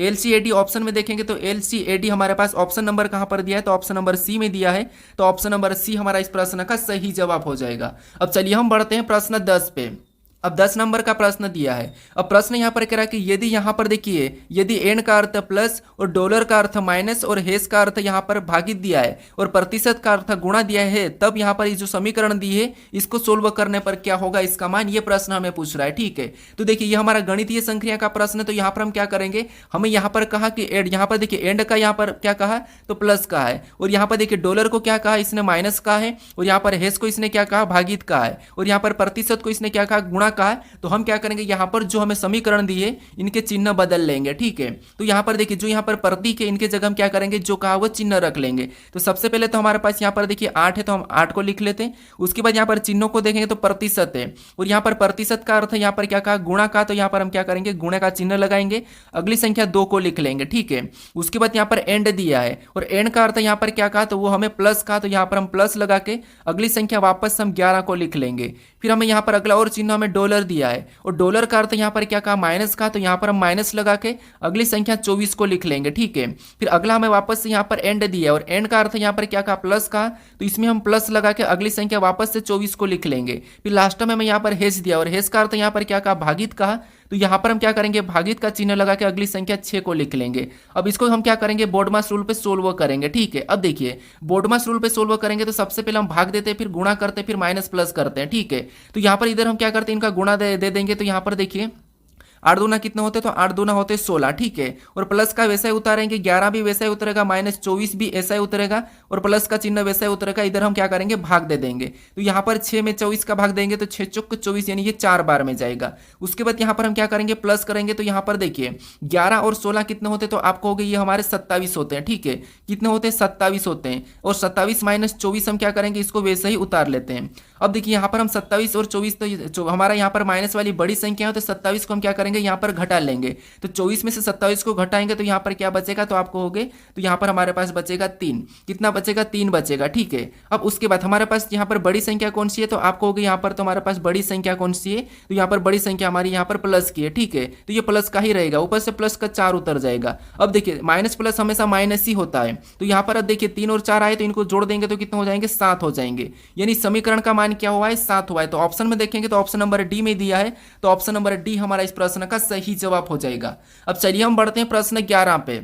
LCAD ऑप्शन में देखेंगे तो LCAD हमारे पास ऑप्शन नंबर कहाँ पर दिया है, तो ऑप्शन नंबर सी में दिया है। तो ऑप्शन नंबर सी हमारा इस प्रश्न का सही जवाब हो जाएगा। अब चलिए हम बढ़ते हैं प्रश्न 10 पे। अब 10 नंबर का प्रश्न दिया है। अब प्रश्न यहाँ पर कह रहा है कि यदि यहाँ पर देखिए, यदि एन का अर्थ प्लस और डॉलर का अर्थ माइनस और हेस का अर्थ यहाँ पर भागित दिया है और प्रतिशत का अर्थ गुणा दिया है, तब यहाँ पर ये जो समीकरण दी है इसको सोल्व करने पर क्या होगा इसका मान, ये प्रश्न हमें पूछ रहा है। ठीक है, तो देखिए ये हमारा गणितीय संक्रिया का प्रश्न है। तो यहाँ पर हम क्या करेंगे, हमें यहाँ पर कहा कि एड, यहाँ पर देखिए एंड का यहाँ पर क्या कहा, तो प्लस का है, और यहाँ पर देखिए डॉलर को क्या कहा, इसने माइनस का है, और यहाँ पर हेस को इसने क्या कहा, भागित का है, और यहाँ पर प्रतिशत को इसने क्या कहा, गुणा का है, तो हम क्या करेंगे यहाँ पर जो हमें समीकरण दिए इनके चिन्ह बदल लेंगे। ठीक है, तो यहाँ पर देखिए जो यहाँ पर प्रतीक है इनके जगह हम क्या करेंगे, जो कहा वो चिन्ह रख लेंगे। तो सबसे पहले तो हमारे पास यहाँ पर देखिए 8 है, तो हम 8 को लिख लेते हैं। उसके बाद यहाँ पर चिन्हों को देखेंगे तो प्रतिशत है, और यहाँ पर प्रतिशत का अर्थ है यहाँ पर क्या कहा, गुणा का, तो यहाँ पर हम क्या करेंगे, गुणा का चिन्ह लगाएंगे। अगली संख्या 2 को लिख लेंगे। ठीक है, उसके बाद यहाँ पर एंड दिया है, और एंड का अर्थ यहाँ पर क्या कहा, तो वो हमें प्लस का, तो यहाँ पर हम प्लस लगा के अगली संख्या वापस हम 11 को लिख लेंगे। फिर हमें यहाँ पर अगला और चिन्ह हमें डॉलर दिया है, और डॉलर का अर्थ यहाँ पर क्या कहा, माइनस का, तो यहाँ पर हम माइनस लगा के अगली संख्या 24 को लिख लेंगे। ठीक है, फिर अगला हमें वापस से यहाँ पर एंड दिया है, और एंड का अर्थ यहाँ पर क्या कहा, प्लस का, तो इसमें हम प्लस लगा के अगली संख्या वापस से 24 को लिख लेंगे। फिर लास्ट में हमें यहाँ पर हेस दिया, और हेस का अर्थ यहाँ पर क्या कहा, भागित कहा, तो यहाँ पर हम क्या करेंगे, भागित का चिन्ह लगा के अगली संख्या 6 को लिख लेंगे। अब इसको हम क्या करेंगे, बोर्डमास रूल पे सोल्व करेंगे। ठीक है, अब देखिए बोर्डमास रूल पे सोल्व करेंगे तो सबसे पहले हम भाग देते हैं, फिर गुणा करते हैं, फिर माइनस प्लस करते हैं। ठीक है, तो यहाँ पर इधर हम क्या करते हैं, इनका गुणा दे देंगे। तो यहाँ पर देखिए 8 दूना कितने होते, तो 8 दूना होते 16। ठीक है, और प्लस का वैसा ही उतारेंगे, 11 भी वैसा ही उतरेगा, माइनस 24 भी ऐसा ही उतरेगा, और प्लस का चिन्ह वैसा ही उतरेगा। इधर हम क्या करेंगे, भाग दे देंगे। तो यहाँ पर 6 में 24 का भाग देंगे तो 6 चौक 24, यानी ये 4 बार में जाएगा। उसके बाद यहाँ पर हम क्या करेंगे, प्लस करेंगे। तो यहाँ पर देखिए 11 और 16 कितने होते, तो आपको हो गए ये हमारे 27 होते हैं। ठीक है, कितने होते हैं, 27 होते हैं, और 27 माइनस 24 हम क्या करेंगे, इसको वैसे ही उतार लेते हैं। अब देखिए यहाँ पर हम 27 और 24, तो हमारा यहाँ पर माइनस वाली बड़ी संख्या है, तो 27 को हम क्या करेंगे, यहाँ पर घटा लेंगे। तो 24 में से 27 को घटाएंगे तो यहाँ पर क्या बचेगा, तो आपको हो गए, तो यहाँ पर हमारे पास बचेगा 3। कितना बचेगा, 3 बचेगा। ठीक है, अब उसके बाद हमारे पास यहाँ पर बड़ी संख्या कौन सी है, तो आपको हो गई यहाँ पर, तो हमारे पास बड़ी संख्या कौन सी है, तो यहाँ पर बड़ी संख्या हमारी यहाँ पर प्लस की है। ठीक है, तो ये प्लस का ही रहेगा, ऊपर से प्लस का 4 उतर जाएगा। अब देखिए माइनस प्लस हमेशा माइनस ही होता है, तो यहाँ पर अब देखिए 3 और 4 आए, तो इनको जोड़ देंगे तो कितने हो जाएंगे, 7 हो जाएंगे। यानी समीकरण का मान क्या हुआ है, 7 हुआ है। तो ऑप्शन में देखेंगे तो ऑप्शन नंबर डी में दिया है, तो ऑप्शन नंबर डी हमारा इस प्रश्न का सही जवाब हो जाएगा। अब चलिए हम बढ़ते हैं प्रश्न 11 पे।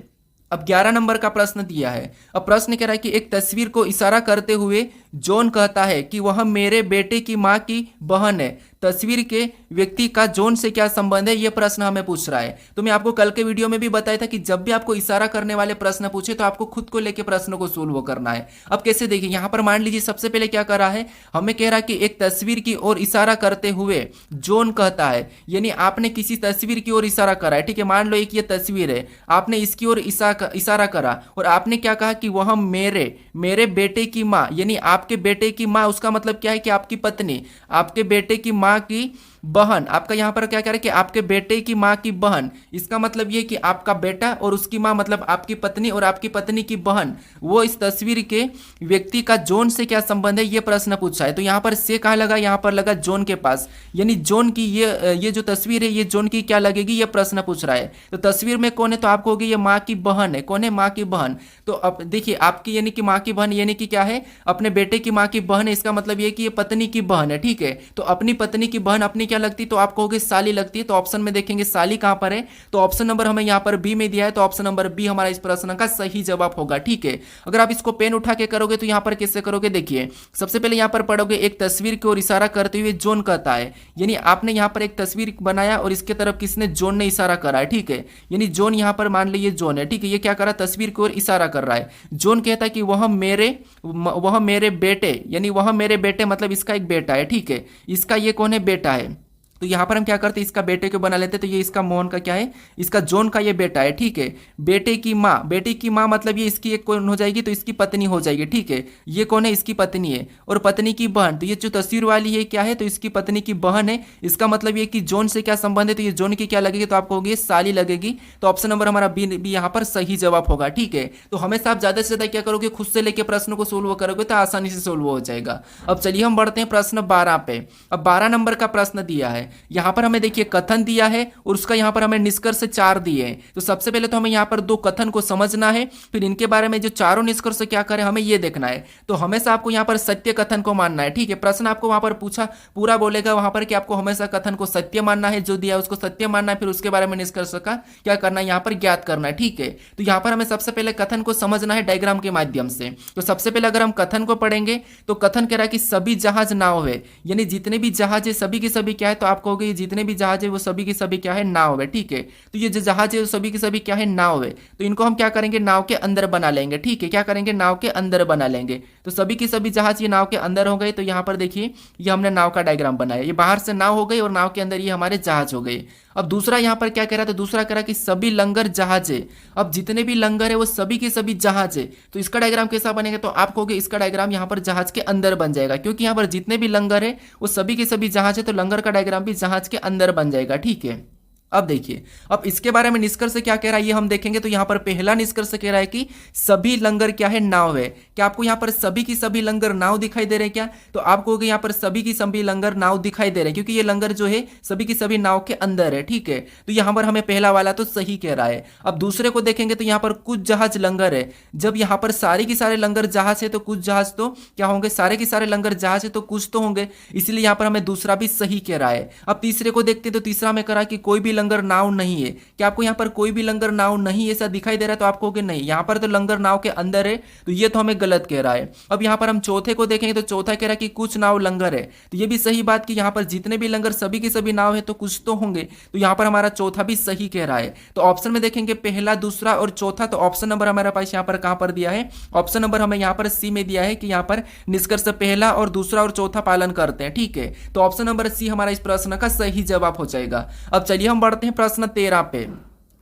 अब 11 नंबर का प्रश्न दिया है। अब प्रश्न कह रहा है कि एक तस्वीर को इशारा करते हुए जॉन कहता है कि वह मेरे बेटे की मां की बहन है। तस्वीर के व्यक्ति का जॉन से क्या संबंध है, यह प्रश्न हमें पूछ रहा है। तो मैं आपको कल के वीडियो में भी बताया था कि जब भी आपको इशारा करने वाले प्रश्न पूछे तो आपको खुद को लेकर प्रश्न को सोल्व करना है। अब कैसे देखिए, यहाँ पर मान लीजिए सबसे पहले क्या कर रहा है, हमें कह रहा है कि एक तस्वीर की ओर इशारा करते हुए जॉन कहता है, यानी आपने किसी तस्वीर की ओर इशारा करा है। ठीक है, मान लो एक ये तस्वीर है, आपने इसकी ओर इशारा करा और आपने क्या कहा कि वह मेरे बेटे की माँ, यानी आपके बेटे की माँ, उसका मतलब क्या है कि आपकी पत्नी, आपके बेटे की माँ की बहन। आपका यहां पर क्या कह रहा है कि आपके बेटे की मां की बहन, इसका मतलब ये कि आपका बेटा और उसकी मां, मतलब आपकी पत्नी और आपकी पत्नी की बहन, वो इस तस्वीर के व्यक्ति का जॉन से क्या संबंध है, ये प्रश्न पूछा है। तो यहां पर से कहां लगा, यहां पर लगा जॉन के पास, यानी जॉन की ये जो तस्वीर है ये जॉन की क्या लगेगी, ये प्रश्न पूछ रहा है। तो तस्वीर में कौन है, तो आपको होगी ये मां की बहन है। कौन है, मां की बहन। तो अब देखिए आपकी यानी कि मां की बहन यानी कि क्या है, अपने बेटे की मां की बहन है, इसका मतलब ये कि ये पत्नी की बहन है। ठीक है, तो अपनी पत्नी की बहन अपनी क्या लगती, तो आपको होगी साली लगती है। तो ऑप्शन में देखेंगे साली कहां पर है, तो ऑप्शन नंबर हमें यहां पर बी में दिया है, तो ऑप्शन नंबर बी हमारा इस प्रश्न का सही जवाब होगा। ठीक है, अगर आप इसको पेन उठा के करोगे तो यहां पर कैसे करोगे, देखिए सबसे पहले यहां पर पढ़ोगे एक तस्वीर की ओर इशारा करते हुए जॉन कहता है, यानी आपने यहां पर एक तस्वीर बनाया और इसके तरफ किसने, जॉन ने इशारा करा है। ठीक है, यानी जॉन यहां पर मान लीजिए जॉन है। ठीक है, ये क्या कर रहा है, तस्वीर की ओर इशारा कर रहा है। जॉन कहता है कि वह मेरे बेटे, यानी वह मेरे बेटे मतलब इसका एक बेटा है। ठीक है, इसका ये कौन है, बेटा है। तो यहां पर हम क्या करते हैं, इसका बेटे को बना लेते, तो ये इसका मोहन का क्या है, इसका जॉन का ये बेटा है। ठीक है, बेटे की माँ मतलब ये इसकी एक कौन हो जाएगी, तो इसकी पत्नी हो जाएगी। ठीक है, ये कौन है, इसकी पत्नी है। और पत्नी की बहन, तो ये जो तस्वीर वाली है क्या है, तो इसकी पत्नी की बहन है। इसका मतलब ये कि जॉन से क्या संबंध है, तो ये जॉन की क्या लगेगी, तो आपको होगी साली लगेगी। तो ऑप्शन नंबर हमारा बी यहाँ पर सही जवाब होगा। ठीक है, तो हमेशा आप ज्यादा से ज्यादा क्या करोगे, खुद से लेकर प्रश्न को सोल्व करोगे तो आसानी से सोल्व हो जाएगा। अब चलिए हम बढ़ते हैं प्रश्न 12 पे। अब 12 नंबर का प्रश्न दिया है, यहां पर हमें देखिए कथन दिया है और उसका यहां पर हमें निष्कर्ष 4 दिए हैं। तो सबसे पहले तो हमें यहां पर 2 कथन को समझना है, फिर इनके बारे में जो चारों निष्कर्ष क्या करें हमें यह देखना है। तो हमेशा आपको यहां पर सत्य कथन को मानना है। ठीक है, प्रश्न आपको वहां पर पूछा पूरा बोलेगा वहां पर कि आपको हमेशा कथन को सत्य मानना है, जो दिया है उसको सत्य मानना है, फिर उसके बारे में निष्कर्ष का क्या करना है, यहां पर ज्ञात करना है। ठीक है, तो यहां पर हमें सबसे पहले कथन को समझना है डायग्राम के माध्यम से। तो सबसे पहले अगर हम कथन को पढ़ेंगे तो कथन कह रहा है कि सभी जहाज नाव है, यानी जितने भी जहाज है सभी के सभी क्या है, तो आप कहोगे ये जितने भी जहाज है वो सभी के सभी क्या है, नाव है। ठीक है, तो ये जो जहाज है वो सभी के सभी क्या है, नाव है। तो इनको हम क्या करेंगे, नाव के अंदर बना लेंगे। ठीक है, क्या करेंगे, नाव के अंदर बना लेंगे। तो सभी के सभी जहाज ये नाव के अंदर हो गए। तो यहाँ पर देखिए ये हमने नाव का डायग्राम बनाया, ये बाहर से नाव हो गई और नाव के अंदर ये हमारे जहाज हो गए। अब दूसरा यहाँ पर क्या कह रहा है, तो दूसरा कह रहा है कि सभी लंगर जहाज है। अब जितने भी लंगर है वो सभी के सभी जहाज है। तो इसका डायग्राम कैसा बनेगा, तो आप कहोगे इसका डायग्राम यहाँ पर जहाज के अंदर बन जाएगा, क्योंकि यहाँ पर जितने भी लंगर है वो सभी के सभी जहाज है। तो लंगर का डायग्राम भी जहाज के अंदर बन जाएगा। ठीक है, अब देखिए, अब इसके बारे में निष्कर्ष क्या कह रहा है ये हम देखेंगे। तो यहाँ पर पहला निष्कर्ष कह रहा है कि सभी लंगर क्या है, नाव है। क्या आपको यहाँ पर सभी की सभी लंगर नाव दिखाई दे रहे हैं क्या, तो आप कहोगे यहाँ पर सभी की सभी लंगर नाव दिखाई दे रहे हैं, क्योंकि ये लंगर जो है सभी की सभी नाव के अंदर है। ठीक है, तो यहाँ पर हमें पहला वाला तो सही कह रहा है। अब दूसरे को देखेंगे तो यहाँ पर कुछ जहाज लंगर है। जब यहाँ पर सारे के सारे लंगर जहाज है तो कुछ जहाज तो क्या होंगे, सारे के सारे लंगर जहाज है तो कुछ तो होंगे, इसलिए यहाँ पर हमें दूसरा भी सही कह रहा है। अब तीसरे को देखते हैं तो तीसरा में करा कि कोई भी लंगर नाव नहीं है। क्या आपको यहाँ पर कोई भी लंगर नाव नहीं ऐसा दिखाई दे रहा है, तो आप कहोगे नहीं, यहाँ पर तो लंगर नाव के अंदर है, तो ये तो हमें गलत कह रहा है। अब यहाँ पर हम चौथे को देखेंगे तो चौथा कह रहा है कि कुछ नाव लंगर है। तो ये भी सही बात कि यहाँ पर जितने भी लंगर सभी के सभी नाव है तो कुछ तो होंगे, तो यहाँ पर हमारा चौथा भी सही कह रहा है। तो ऑप्शन में देखेंगे पहला, दूसरा और चौथा। तो ऑप्शन नंबर हमारे पास यहाँ पर कहां पर दिया है, ऑप्शन नंबर हमें यहाँ पर सी में दिया है कि यहाँ पर निष्कर्ष पहला और दूसरा और चौथा पालन करते हैं। ठीक है, तो ऑप्शन नंबर सी हमारा इस प्रश्न का सही जवाब हो जाएगा। अब चलिए हम बढ़ते हैं प्रश्न 13 पे।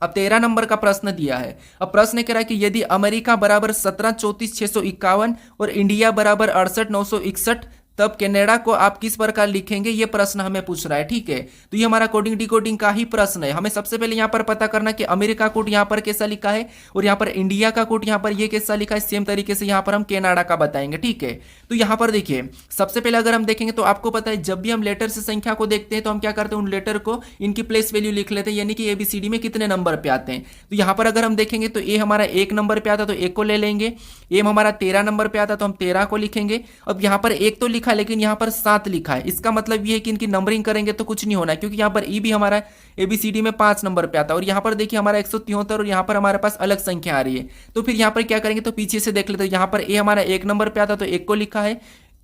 अब 13 नंबर का प्रश्न दिया है। अब प्रश्न कह रहा है कि यदि अमेरिका बराबर 1734,651 और इंडिया बराबर 68,961 तब कनाडा को आप किस प्रकार लिखेंगे, ये प्रश्न हमें पूछ रहा है। ठीक है, तो ये हमारा कोडिंग डिकोडिंग का ही प्रश्न है। हमें सबसे पहले यहाँ पर पता करना कि अमेरिका कोड यहाँ पर कैसा लिखा है और यहाँ पर इंडिया का कोड यहाँ पर ये कैसा लिखा है। सेम तरीके से यहाँ पर हम कनाडा का बताएंगे। ठीक है, तो यहाँ पर देखिए सबसे पहले अगर हम देखेंगे तो आपको पता है जब भी हम लेटर से संख्या को देखते हैं तो हम क्या करते हैं, उन लेटर को इनकी प्लेस वैल्यू लिख लेते हैं, यानी कि ABCD में कितने नंबर पे आते हैं। तो यहाँ पर अगर हम देखेंगे तो ए हमारा 1 नंबर पे आता तो 1 को ले लेंगे। एम हमारा 13 नंबर पे आता तो हम 13 को लिखेंगे। अब यहाँ पर 1 तो लिखा है लेकिन यहाँ पर 7 लिखा है, इसका मतलब ये है कि इनकी नंबरिंग करेंगे तो कुछ नहीं होना है, क्योंकि यहाँ पर ई भी हमारा ABCD में 5 नंबर पे आता है और यहाँ पर देखिए हमारा 173 और यहाँ पर हमारे पास अलग संख्या आ रही है। तो फिर यहाँ पर क्या करेंगे, तो पीछे से देख लेते हैं। यहाँ पर ए हमारा 1 नंबर पे आता तो 1 को लिखा है,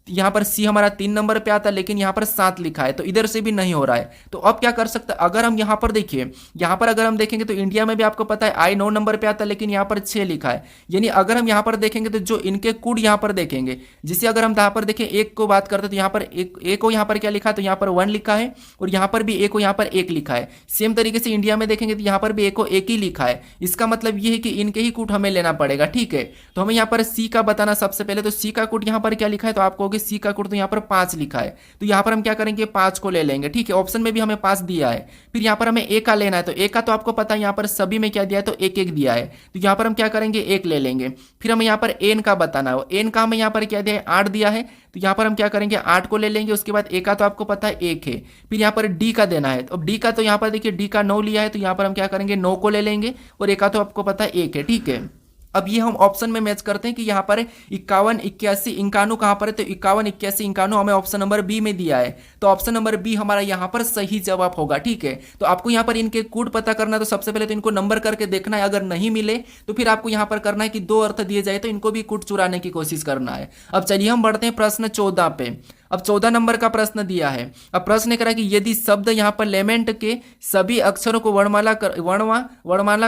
यहाँ पर सी हमारा 3 नंबर पे आता लेकिन यहाँ पर 7 लिखा है, तो इधर से भी नहीं हो रहा है। तो अब क्या कर सकते हैं, अगर हम यहाँ पर देखिए, यहाँ पर अगर हम देखेंगे तो इंडिया में भी आपको पता है आई 9 नंबर पे आता लेकिन यहाँ पर 6 लिखा है। यानी अगर हम यहाँ पर देखेंगे तो जो इनके कुड यहाँ पर देखेंगे, जिसे अगर हम यहाँ पर देखें एक को बात करते तो यहाँ पर एक को यहाँ पर क्या लिखा है, तो यहाँ पर 1 लिखा है और यहाँ पर भी एक को यहाँ पर 1 लिखा है। सेम तरीके से इंडिया में देखेंगे तो यहाँ पर भी एक को 1 ही लिखा है। इसका मतलब ये है कि इनके ही कुट हमें लेना पड़ेगा। ठीक है, तो हमें यहाँ पर सी का बताना सबसे पहले। तो सी का कुट यहाँ पर क्या लिखा है, तो आपको सी का कोड तो यहाँ पर 5 लिखा है, तो यहाँ पर हम क्या करेंगे 5 को ले लेंगे। ठीक है, ऑप्शन में भी हमें 5 दिया है। फिर यहाँ पर हमें ए का लेना है, तो ए का तो आपको पता है यहाँ पर सभी में क्या दिया है, तो 1-1 दिया है, तो यहाँ पर हम क्या करेंगे 1 ले लेंगे। फिर हमें यहाँ पर एन का बताना है, एन का हमें यहाँ पर क्या दिया है 8 दिया है, तो यहाँ पर हम क्या करेंगे 8 को ले लेंगे। उसके बाद ए का तो आपको पता है 1 है। फिर यहाँ पर डी का देना है, तो डी का तो यहाँ पर देखिए डी का 9 लिया है, तो यहाँ पर हम क्या करेंगे 9 को ले लेंगे और ए का तो आपको पता है 1 है। ठीक है, अब ये हम ऑप्शन में मैच करते हैं कि यहाँ पर 51, 81, 91 कहाँ पर है, तो 51, 81, 91 हमें ऑप्शन नंबर बी में दिया है, तो ऑप्शन नंबर बी हमारा यहाँ पर सही जवाब होगा। ठीक है, तो आपको यहाँ पर इनके कोड पता करना है, तो सबसे पहले तो इनको नंबर करके देखना है, अगर नहीं मिले तो फिर आपको यहाँ पर करना है कि 2 अर्थ दिए जाए तो इनको भी कोड चुराने की कोशिश करना है। अब चलिए हम बढ़ते हैं प्रश्न 14 पे। अब 14 नंबर का प्रश्न दिया है। अब प्रश्न करा कि यदि शब्द यहाँ पर लेमेंट के सभी अक्षरों को वर्णमाला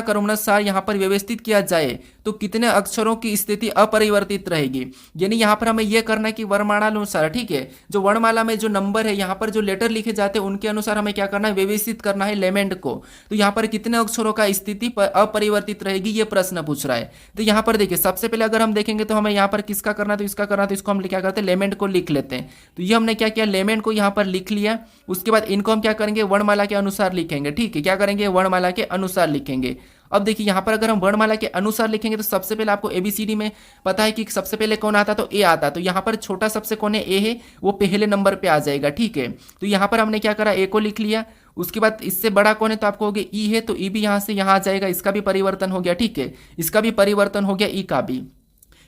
क्रमानुसार यहाँ पर व्यवस्थित किया जाए तो कितने अक्षरों की स्थिति अपरिवर्तित रहेगी। यानी यहाँ पर हमें यह करना है कि वर्णमाला अनुसार, ठीक है, जो वर्णमाला में जो नंबर है यहाँ पर जो लेटर लिखे जाते हैं उनके अनुसार हमें क्या करना है, व्यवस्थित करना है लेमेंट को। तो यहाँ पर कितने अक्षरों का स्थिति अपरिवर्तित रहेगी, ये प्रश्न पूछ रहा है। तो यहाँ पर देखिए सबसे पहले अगर हम देखेंगे तो हमें यहाँ पर किसका करना है, तो इसका करना है, तो इसको हम क्या करते हैं लेमेंट को लिख लेते हैं। तो ये हमने क्या किया, लेमेंट को यहाँ पर लिख लिया। उसके बाद इनको हम क्या करेंगे, वर्णमाला के अनुसार लिखेंगे। ठीक है, क्या करेंगे, वर्णमाला के अनुसार लिखेंगे। अब देखिए यहाँ पर अगर हम वर्णमाला के अनुसार लिखेंगे तो सबसे पहले आपको ABCD में पता है कि सबसे पहले कौन आता है, तो ए आता है। तो यहाँ पर छोटा सबसे कौन है, ए है, वो पहले नंबर पे आ जाएगा। ठीक है, तो यहाँ पर हमने क्या करा, ए को लिख लिया। उसके बाद इससे बड़ा कौन है, तो आपको हो गया ई है, तो ई भी यहाँ से यहाँ आ जाएगा, इसका भी परिवर्तन हो गया। ठीक है, इसका भी परिवर्तन हो गया, ई का भी।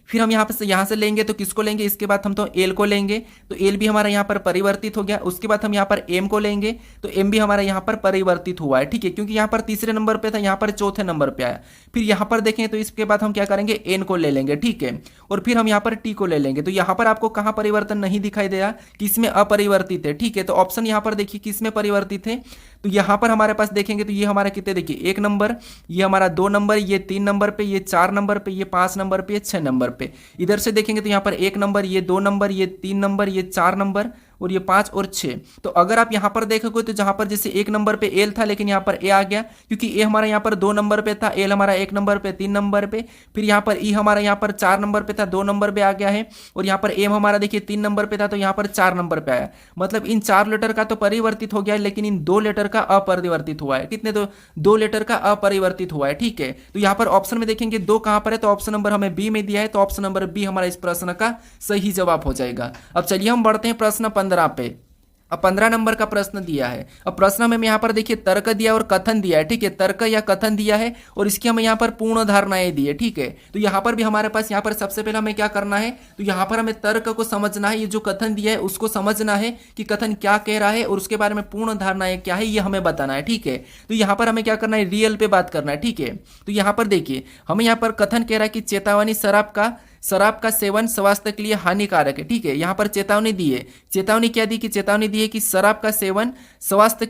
फिर हम यहाँ से लेंगे तो किसको लेंगे, इसके बाद हम तो एल को लेंगे, तो एल भी हमारा यहाँ पर परिवर्तित हो गया। उसके बाद हम यहाँ पर एम को लेंगे तो एम भी हमारा यहाँ पर परिवर्तित हुआ है, ठीक है, क्योंकि यहाँ पर तीसरे नंबर पे था, यहाँ पर चौथे नंबर पे आया। फिर यहाँ पर देखें तो इसके बाद हम क्या करेंगे, एन को ले लेंगे, ठीक है, और फिर हम यहाँ पर टी को ले लेंगे। तो यहाँ पर आपको कहाँ परिवर्तन नहीं दिखाई दे रहा, किसमें अपरिवर्तित है, ठीक है। तो ऑप्शन यहाँ पर देखिए किसमें परिवर्तित है, तो यहाँ पर हमारे पास देखेंगे तो ये हमारा कितने, देखिए 1 नंबर, ये हमारा 2 नंबर, ये 3 नंबर पे, ये 4 नंबर पे, ये 5 नंबर पे, ये 6 नंबर पे। इधर से देखेंगे तो यहाँ पर 1 नंबर, ये 2 नंबर, ये 3 नंबर, ये 4 नंबर और ये 5 और 6। तो अगर आप यहाँ पर देखोगे तो जहाँ पर जैसे 1 नंबर पे एल था लेकिन यहाँ पर ए आ गया, क्योंकि ए हमारा यहाँ पर 2 नंबर पे था, एल हमारा 1 नंबर पे 3 नंबर पे। फिर यहाँ पर ई हमारा यहाँ पर 4 नंबर पे था, 2 नंबर पे आ गया है, और यहाँ पर एम हमारा देखिए 3 नंबर पे था तो यहाँ पर 4 नंबर पे आया। मतलब इन 4 लेटर का तो परिवर्तित हो गया है, लेकिन इन 2 लेटर का अपरिवर्तित हुआ है। कितने, तो 2 लेटर का अपरिवर्तित हुआ है, ठीक है। तो यहाँ पर ऑप्शन में देखेंगे 2 कहाँ पर है, तो ऑप्शन नंबर हमें बी में दिया है, तो ऑप्शन नंबर बी हमारा इस प्रश्न का सही जवाब हो जाएगा। अब चलिए हम बढ़ते हैं प्रश्न 15 पे। अब 15 नंबर का प्रश्न दिया है। अब प्रश्न में यहाँ पर देखिए तर्क दिया और कथन दिया है, ठीक है, तर्क या कथन दिया है और इसकी हमें यहाँ पर पूर्ण धारणाएं दी है, ठीक है। तो यहाँ पर भी हमारे पास यहाँ पर सबसे पहले हमें क्या करना है, तो यहाँ पर हमें तर्क को समझना है, ये जो कथन दिया है उसको समझना है कि कथन क्या कह रहा है और उसके बारे में पूर्ण धारणाएं क्या है ये हमें बताना है, ठीक है। तो यहाँ पर हमें क्या करना है, रियल पे बात करना है, ठीक है। तो यहाँ पर देखिए हमें यहाँ पर कथन कह रहा है कि चेतावनी, शराब का सेवन स्वास्थ्य के लिए हानिकारक है, ठीक है। यहाँ पर चेतावनी दी है, चेतावनी क्या दी, कि चेतावनी दी है कि शराब का सेवन स्वास्थ्य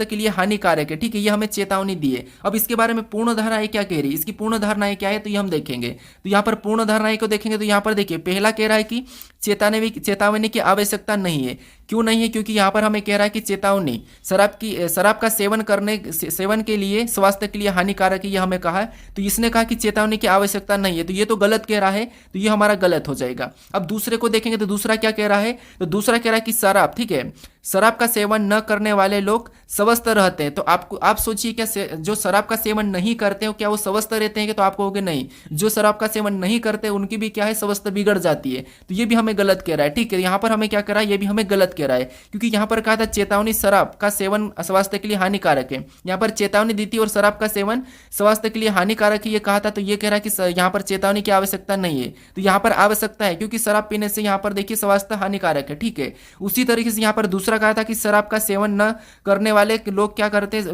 के लिए हानिकारक है, ठीक है, ये हमें चेतावनी दी है। अब इसके बारे में पूर्ण धारणाएं क्या कह रही है, इसकी पूर्ण धारणाएं क्या है, तो ये हम देखेंगे। तो यहाँ पर पूर्ण धारणाएं को देखेंगे तो यहाँ पर देखिए पहला कह रहा है कि चेतावनी की आवश्यकता नहीं है। क्यों नहीं है, क्योंकि यहाँ पर हमें कह रहा है कि चेतावनी शराब का सेवन के लिए स्वास्थ्य के लिए हानिकारक है, ये हमें कहा है। तो इसने कहा कि चेतावनी की आवश्यकता नहीं है, तो ये तो गलत कह रहा है, तो ये हमारा गलत हो जाएगा। अब दूसरे को देखेंगे तो दूसरा क्या कह रहा है, तो दूसरा कह रहा है कि शराब, ठीक है, शराब का सेवन न करने वाले लोग स्वस्थ रहते हैं। तो आप सोचिए क्या जो शराब का सेवन नहीं करते हो क्या वो स्वस्थ रहते हैं, तो आप कहोगे नहीं, जो शराब का सेवन नहीं करते उनकी भी क्या है, स्वास्थ्य बिगड़ जाती है। तो ये भी हमें गलत कह रहा है, ठीक है। यहाँ पर हमें क्या कह रहा है, ये भी हमें गलत कह रहा है, क्योंकि यहाँ पर कहा था चेतावनी शराब का सेवन स्वास्थ्य के लिए हानिकारक है, यहाँ पर चेतावनी दी थी और शराब का सेवन स्वास्थ्य के लिए हानिकारक है ये कहा था। तो ये कह रहा है कि यहाँ पर चेतावनी की आवश्यकता नहीं है, तो यहाँ पर आवश्यकता है, क्योंकि शराब पीने से यहाँ पर देखिए स्वास्थ्य हानिकारक है, ठीक है। उसी तरीके से यहाँ पर दूसरा कहा था कि शराब का सेवन न करने वाले लोग क्या करते हैं,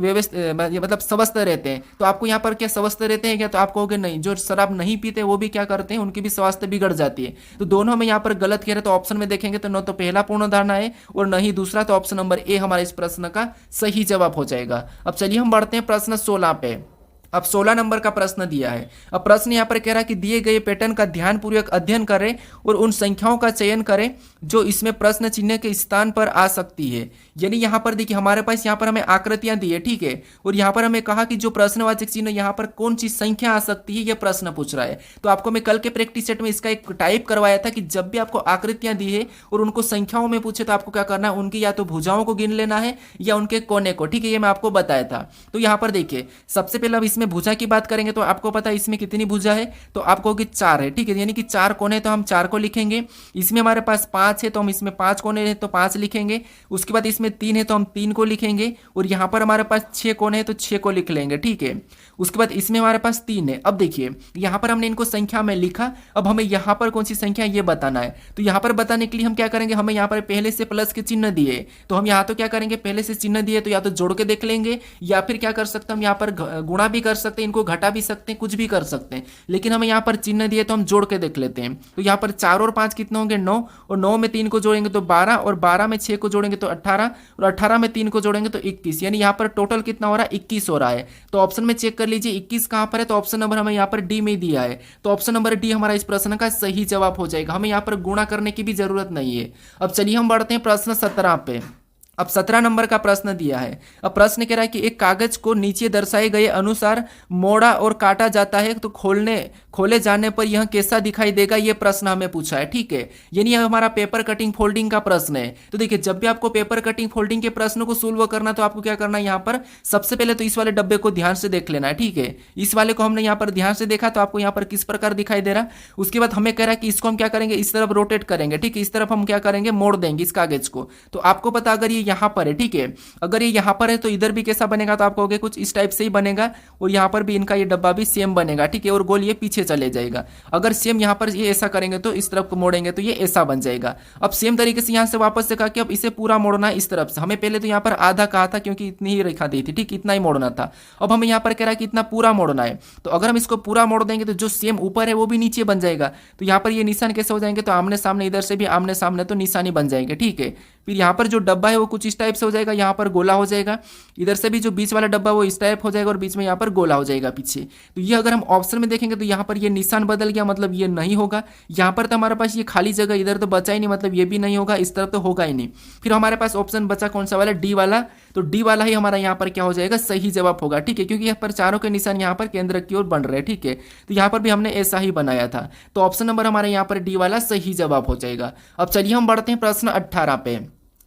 मतलब स्वस्थ रहते हैं। तो आपको यहाँ पर क्या स्वस्थ रहते हैं क्या, तो आप कहोगे नहीं, जो शराब नहीं पीते वो भी क्या करते हैं, उनकी भी स्वास्थ्य बिगड़ जाती है। तो दोनों में यहाँ पर गलत कह रहे, तो ऑप्शन में देखेंगे तो न तो पहला पूर्ण धारणा है और न ही दूसरा, तो ऑप्शन नंबर ए हमारे इस प्रश्न का सही जवाब हो जाएगा। अब चलिए हम बढ़ते हैं प्रश्न 16 पे। अब 16 नंबर का प्रश्न दिया है। अब प्रश्न यहाँ पर कह रहा है कि दिए गए पैटर्न का ध्यानपूर्वक अध्ययन करें और उन संख्याओं का चयन करें जो इसमें प्रश्न चिन्ह के स्थान पर आ सकती है। यानी यहाँ पर देखिए हमारे पास यहाँ पर हमें आकृतियां दी है, ठीक है, और यहाँ पर हमें कहा कि जो प्रश्नवाचक चिन्ह यहाँ पर कौन सी संख्या आ सकती है, यह प्रश्न पूछ रहा है। तो आपको मैं कल के प्रैक्टिस सेट में इसका एक टाइप करवाया था कि जब भी आपको आकृतियां दी है और उनको संख्याओं में पूछे तो आपको क्या करना है, उनकी या तो भुजाओं को गिन लेना है या उनके कोने को, ठीक है, ये मैं आपको बताया था। तो यहाँ पर देखिए सबसे पहले अब इसमें भुजा की बात करेंगे तो आपको पता है इसमें कितनी भुजा है, तो आपको कि 4 है, ठीक है, यानी कि 4 कोने, तो हम 4 को लिखेंगे। इसमें हमारे पास 5 है तो हम इसमें 5 कोने हैं तो 5 लिखेंगे। उसके बाद इसमें 3 है तो हम 3 को लिखेंगे, और यहाँ पर हमारे पास 6 कोने हैं तो 6 को लिख लेंगे, ठीक है। उसके बाद इसमें हमारे पास 3 है। अब देखिए यहाँ पर हमने इनको संख्या में लिखा, अब हमें यहाँ पर कौन सी संख्या ये बताना है। तो यहाँ पर बताने के लिए हम क्या करेंगे, हमें यहाँ पर पहले से प्लस के चिन्ह दिए, तो हम यहाँ तो क्या करेंगे, पहले से चिन्ह दिए तो या तो जोड़ के देख लेंगे या फिर क्या कर सकते हैं, हम यहाँ पर गुणा भी कर सकते हैं, इनको घटा भी सकते हैं, कुछ भी कर सकते हैं, लेकिन हमें यहाँ पर चिन्ह दिए तो हम जोड़ के देख लेते हैं। तो यहाँ पर 4 और 5 कितने होंगे, 9, और 9 में 3 को जोड़ेंगे तो 12, और 12 में 6 को जोड़ेंगे तो 18, और 18 में 3 को जोड़ेंगे तो 21, यानी यहाँ पर टोटल कितना हो रहा है, 21 हो रहा है। तो ऑप्शन में चेक कर लीजिए 21 कहाँ पर है, तो ऑप्शन नंबर हमें यहाँ पर डी में दिया है, तो ऑप्शन नंबर डी हमारा इस प्रश्न का सही जवाब हो जाएगा। हमें यहाँ पर गुणा करने की भी जरूरत नहीं है। अब चलिए हम बढ़ते हैं प्रश्न 17 पे। अब 17 नंबर का प्रश्न दिया है। अब प्रश्न कह रहा है कि एक कागज को नीचे दर्शाए गए अनुसार मोड़ा और काटा जाता है तो खोले जाने पर यह कैसा दिखाई देगा, यह प्रश्न हमें पूछा है, ठीक है। यानी यह हमारा पेपर कटिंग फोल्डिंग का प्रश्न है। तो देखिए जब भी आपको पेपर कटिंग फोल्डिंग के प्रश्नों को सोल्व करना तो आपको क्या करना है, यहाँ पर सबसे पहले तो इस वाले डब्बे को ध्यान से देख लेना है, ठीक है। इस वाले को हमने यहाँ पर ध्यान से देखा तो आपको यहाँ पर किस प्रकार दिखाई दे रहा। उसके बाद हमें कह रहा है कि इसको हम क्या करेंगे, इस तरफ रोटेट करेंगे, ठीक है, इस तरफ हम क्या करेंगे, मोड़ देंगे इस कागज को। तो आपको पता अगर ये यहाँ पर है, ठीक है। अगर ये यहाँ पर है तो इधर भी कैसा बनेगा, तो आप कहोगे कुछ इस टाइप से ही बनेगा, और यहाँ पर भी इनका ये डब्बा भी सेम बनेगा, ठीक है, और गोल ये पीछे चले जाएगा। अगर सेम यहाँ पर ये ऐसा करेंगे तो इस तरफ को मोड़ेंगे तो ये ऐसा बन जाएगा। अब सेम तरीके से यहाँ से वापस से कहा कि अब इसे पूरा मोड़ना है इस तरफ से। हमें पहले तो यहाँ पर आधा कहा था क्योंकि इतनी ही रेखा दी थी, ठीक, इतना ही मोड़ना था। अब हमें यहाँ पर कह रहा है कि इतना पूरा मोड़ना है, तो अगर हम इसको पूरा मोड़ देंगे तो जो सेम ऊपर है वो भी नीचे बन जाएगा। तो यहाँ पर ये निशान कैसे हो जाएंगे, तो आमने सामने, इधर से भी आमने सामने तो निशानी बन जाएंगे, ठीक है। फिर यहाँ पर जो डब्बा है वो कुछ इस टाइप से हो जाएगा, यहाँ पर गोला हो जाएगा। इधर से भी जो बीच वाला डब्बा वो इस टाइप हो जाएगा और बीच में यहाँ पर गोला हो जाएगा पीछे। तो ये अगर हम ऑप्शन में देखेंगे तो यहाँ पर ये निशान बदल गया, मतलब ये नहीं होगा। यहाँ पर तो हमारे पास ये खाली जगह, इधर तो बचा ही नहीं, मतलब ये भी नहीं होगा, इस तरफ तो होगा ही नहीं। फिर हमारे पास ऑप्शन बचा कौन सा वाला, डी वाला। तो डी वाला ही हमारा यहाँ पर क्या हो जाएगा, सही जवाब होगा, ठीक है, क्योंकि यहाँ पर चारों के निशान यहाँ पर केंद्र की ओर बन रहे हैं, ठीक है। तो यहाँ पर भी हमने ऐसा ही बनाया था, तो ऑप्शन नंबर हमारे यहाँ पर डी वाला सही जवाब हो जाएगा। अब चलिए हम बढ़ते हैं प्रश्न 18 पे।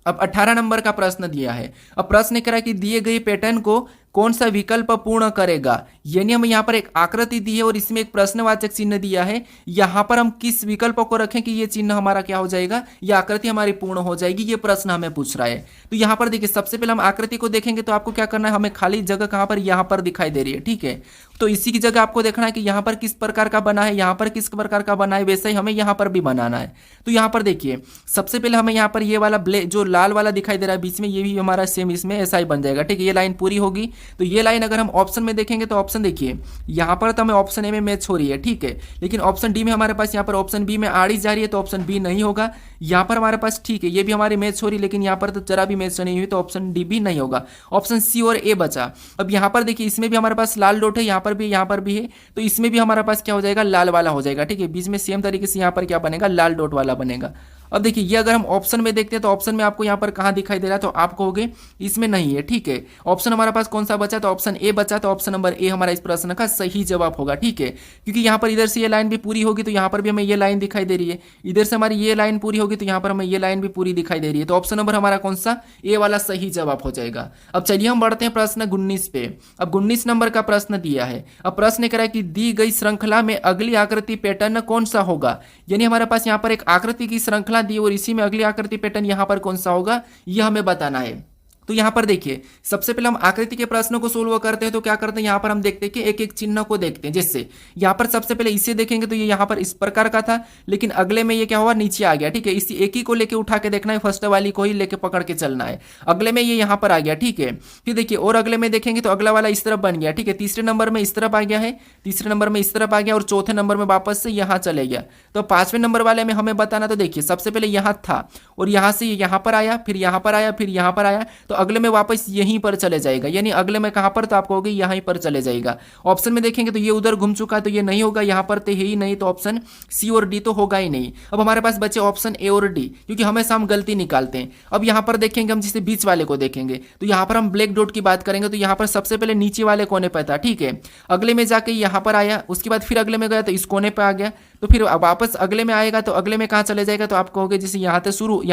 अब 18 नंबर का प्रश्न दिया है। अब प्रश्न कह रहा है कि दिए गए पैटर्न को कौन सा विकल्प पूर्ण करेगा, यानी हमें यहाँ पर एक आकृति दी है और इसमें एक प्रश्नवाचक चिन्ह दिया है। यहाँ पर हम किस विकल्प को रखें कि ये चिन्ह हमारा क्या हो जाएगा, ये आकृति हमारी पूर्ण हो जाएगी, ये प्रश्न हमें पूछ रहा है। तो यहाँ पर देखिए, सबसे पहले हम आकृति को देखेंगे तो आपको क्या करना है, हमें खाली जगह कहाँ पर, यहाँ पर दिखाई दे रही है, ठीक है। तो इसी की जगह आपको देखना है कि यहाँ पर किस प्रकार का बना है, यहाँ पर किस प्रकार का बना है, वैसे ही हमें यहाँ पर भी बनाना है। तो यहाँ पर देखिए, सबसे पहले हमें यहाँ पर ये वाला जो लाल वाला दिखाई दे रहा है बीच में, ये भी हमारा सेम इसमें ऐसा ही बन जाएगा, ठीक है। ये लाइन पूरी होगी। तो ये लाइन अगर हम ऑप्शन में देखेंगे तो ऑप्शन देखिए, यहाँ पर तो हमें ऑप्शन ए में मैच हो रही है, ठीक है, लेकिन ऑप्शन डी में हमारे पास यहाँ पर ऑप्शन बी में आड़ी जा रही है, तो ऑप्शन बी नहीं होगा। यहाँ पर हमारे पास ठीक है, ये भी हमारी मैच हो रही है, लेकिन यहाँ पर तो जरा भी मैच नहीं हुई, तो ऑप्शन डी भी नहीं होगा। ऑप्शन सी और ए बचा। अब यहाँ पर देखिए, इसमें भी हमारे पास लाल डॉट है, यहाँ पर भी है, तो इसमें भी हमारे पास क्या हो जाएगा, लाल वाला हो जाएगा, ठीक है। बीच में सेम तरीके से यहाँ पर क्या बनेगा, लाल डॉट वाला बनेगा। अब देखिए, ये अगर हम ऑप्शन में देखते हैं तो ऑप्शन में आपको यहाँ पर कहाँ दिखाई दे रहा है, तो आप कहोगे इसमें नहीं है, ठीक है। ऑप्शन हमारे पास कौन सा बचा, तो ऑप्शन ए बचा, तो ऑप्शन नंबर ए हमारा इस प्रश्न का सही जवाब होगा, ठीक है। क्योंकि यहाँ पर इधर से ये लाइन भी पूरी होगी तो यहाँ पर भी हमें ये लाइन दिखाई दे रही है, इधर से हमारी ये लाइन पूरी होगी तो यहाँ पर हमें ये लाइन भी पूरी दिखाई दे रही है। तो ऑप्शन नंबर हमारा कौन सा, ए वाला सही जवाब हो जाएगा। अब चलिए हम बढ़ते हैं प्रश्न 19 पे। अब 19 नंबर का प्रश्न दिया है। अब प्रश्न कह रहा है कि दी गई श्रृंखला में अगली आकृति पैटर्न कौन सा होगा, यानी हमारे पास यहाँ पर एक आकृति की श्रृंखला दी और इसी में अगली आकृति पैटर्न यहाँ पर कौन सा होगा, यह हमें बताना है। तो यहाँ पर देखिए, सबसे पहले हम आकृति के प्रश्नों को सोल्व करते हैं। तो क्या करते हैं, यहाँ पर हम देखते हैं कि एक एक चिन्ह को देखते हैं। जैसे यहाँ पर सबसे पहले इसे देखेंगे तो ये यहाँ पर इस प्रकार का था, लेकिन अगले में ये क्या हुआ, नीचे आ गया, ठीक है। इसी एक ही को लेके उठा के देखना है, फर्स्ट वाली को ही लेके पकड़ के चलना है। अगले में ये यहाँ पर आ गया, ठीक है। फिर देखिए, और अगले में देखेंगे तो अगला वाला इस तरफ बन गया, ठीक है। तीसरे नंबर में इस तरफ आ गया है, तीसरे नंबर में इस तरफ आ गया, और चौथे नंबर में वापस से यहाँ चले गया। तो पांचवें नंबर वाले में हमें बताना, तो देखिए सबसे पहले यहाँ था और यहाँ से यहाँ पर आया, फिर यहाँ पर आया, फिर यहाँ पर आया, तो अगले में वापस यहीं पर चले जाएगा, यानी अगले में कहां पर, तो आप कहोगे यहीं पर चले जाएगा। ऑप्शन में देखेंगे तो ये उधर घूम चुका है, तो ये नहीं होगा, यहां पर तो है ही नहीं, तो ऑप्शन सी और डी तो होगा ही नहीं। अब हमारे पास बचे ऑप्शन ए और डी, क्योंकि हमेशा हम गलती निकालते हैं। अब यहां पर देखेंगे हम, जिसे बीच वाले को देखेंगे तो यहां पर हम ब्लैक डॉट की बात करेंगे, तो यहां पर सबसे पहले नीचे वाले कोने पर था, ठीक है। अगले में जाके यहां पर आया, उसके बाद फिर अगले में गया तो इस कोने पर आ गया, तो फिर वापस अगले में आएगा तो अगले में कहां चले जाएगा, तो आप कहोगे जैसे यहाँ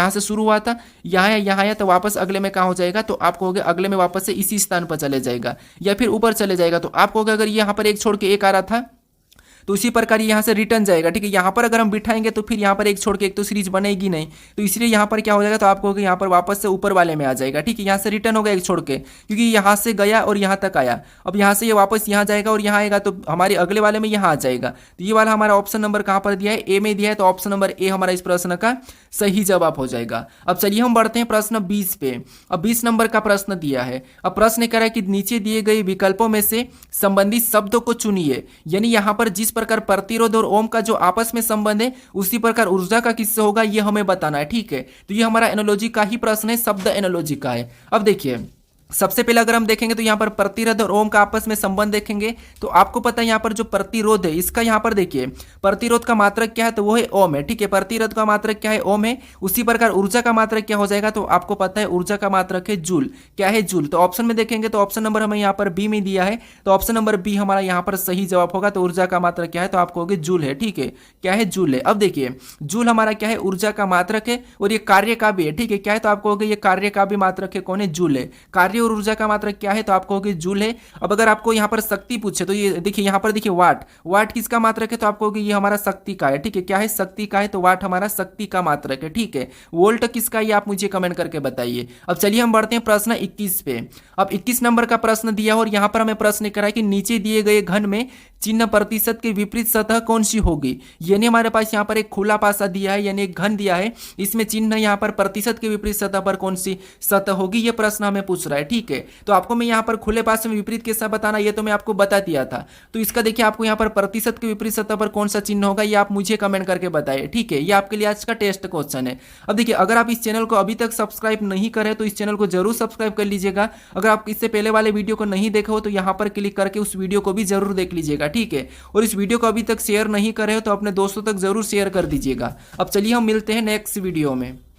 से शुरू हुआ था, यहाँ आया तो वापस अगले में कहां हो जाएगा, तो आप कहोगे अगले में वापस से इसी स्थान पर चले जाएगा या फिर ऊपर चले जाएगा। तो आप कहोगे अगर यहाँ पर एक छोड़ के एक आ रहा था तो उसी प्रकार यहाँ से रिटर्न जाएगा, ठीक है। यहाँ पर अगर हम बिठाएंगे तो फिर यहाँ पर एक छोड़ के एक तो सीरीज बनेगी नहीं, तो इसलिए यहाँ पर क्या हो जाएगा, तो आप कहोगे यहाँ पर वापस से ऊपर वाले में आ जाएगा, ठीक है। यहाँ से रिटर्न होगा एक छोड़ के, क्योंकि यहाँ से गया और यहाँ तक आया। अब यहाँ से ये वापस यहाँ जाएगा और यहाँ आएगा, तो हमारे अगले वाले में यहाँ आ जाएगा। तो ये वाला हमारा ऑप्शन नंबर कहाँ पर दिया है, ए में दिया है, तो ऑप्शन नंबर ए हमारा इस प्रश्न का सही जवाब हो जाएगा। अब चलिए हम बढ़ते हैं प्रश्न 20 पे। अब 20 नंबर का प्रश्न दिया है। अब प्रश्न कह रहा है कि नीचे दिए गए विकल्पों में से संबंधित शब्दों को चुनिए, यानी यहाँ पर जिस प्रकार प्रतिरोध और ओम का जो आपस में संबंध है उसी प्रकार ऊर्जा का किससे होगा, ये हमें बताना है, ठीक है। तो ये हमारा एनालॉजी का ही प्रश्न है, शब्द एनालॉजी का है। अब देखिए, सबसे पहले अगर हम देखेंगे तो यहाँ पर प्रतिरोध और ओम का आपस में संबंध देखेंगे, तो आपको पता है यहाँ पर जो प्रतिरोध है इसका यहाँ पर देखिए प्रतिरोध का मात्रक क्या है, तो वो है ओम है, ठीक है। प्रतिरोध का मात्रक क्या है, ओम है। उसी प्रकार ऊर्जा का मात्रक क्या हो जाएगा, तो आपको पता है ऊर्जा का मात्रक है जूल, क्या है, जूल। तो ऑप्शन में देखेंगे तो ऑप्शन नंबर हमें यहाँ पर बी में दिया है, तो ऑप्शन नंबर बी हमारा यहाँ पर सही जवाब होगा। तो ऊर्जा का मात्रक क्या है, तो आप कहोगे जूल है, ठीक है, क्या है, जूल है। अब देखिए, जूल हमारा क्या है, ऊर्जा का मात्रक है और ये कार्य का भी है, ठीक है, क्या है, तो आप कहोगे ये कार्य का भी मात्रक है, कौन है, जूल है। कार्य और ऊर्जा का मात्रक क्या है, तो आप कहोगे जूल है। अब अगर आपको यहाँ पर शक्ति पूछे तो ये देखिए यहाँ पर देखिए वाट, वाट किसका मात्रक है, तो आप कहोगे ये हमारा शक्ति का है। ठीक है, क्या है, शक्ति का है, तो वाट हमारा शक्ति का मात्रक है। ठीक है, वोल्ट किसका, ये आप मुझे कमेंट करके बताइए। अब चलिए हम बढ़ते हैं प्रश्न 21 पे। अब 21 नंबर का प्रश्न दिया और यहाँ पर हमें प्रश्न करा है कि नीचे दिए गए घन में चिन्ह प्रतिशत के विपरीत सतह कौन सी होगी। यानी हमारे पास यहाँ पर एक खुला पासा दिया है, यानी एक घन दिया है, इसमें चिन्ह यहाँ पर प्रतिशत के विपरीत सतह पर कौन सी सतह होगी, ये प्रश्न हमें पूछ रहा है। ठीक है, तो आपको मैं यहाँ पर खुले पासे में विपरीत कैसा बताना, ये तो मैं आपको बता दिया था। तो इसका देखिए आपको यहाँ पर प्रतिशत के विपरीत सतह पर कौन सा चिन्ह होगा, ये आप मुझे कमेंट करके बताइए। ठीक है, ये आपके लिए आज का टेस्ट क्वेश्चन है। अब देखिए अगर आप इस चैनल को अभी तक सब्सक्राइब नहीं करें तो इस चैनल को जरूर सब्सक्राइब कर लीजिएगा। अगर आप इससे पहले वाले वीडियो को नहीं देखा हो तो यहाँ पर क्लिक करके उस वीडियो को भी जरूर देख लीजिएगा। ठीक है, और इस वीडियो को अभी तक शेयर नहीं करे हो तो अपने दोस्तों तक जरूर शेयर कर दीजिएगा। अब चलिए हम मिलते हैं नेक्स्ट वीडियो में।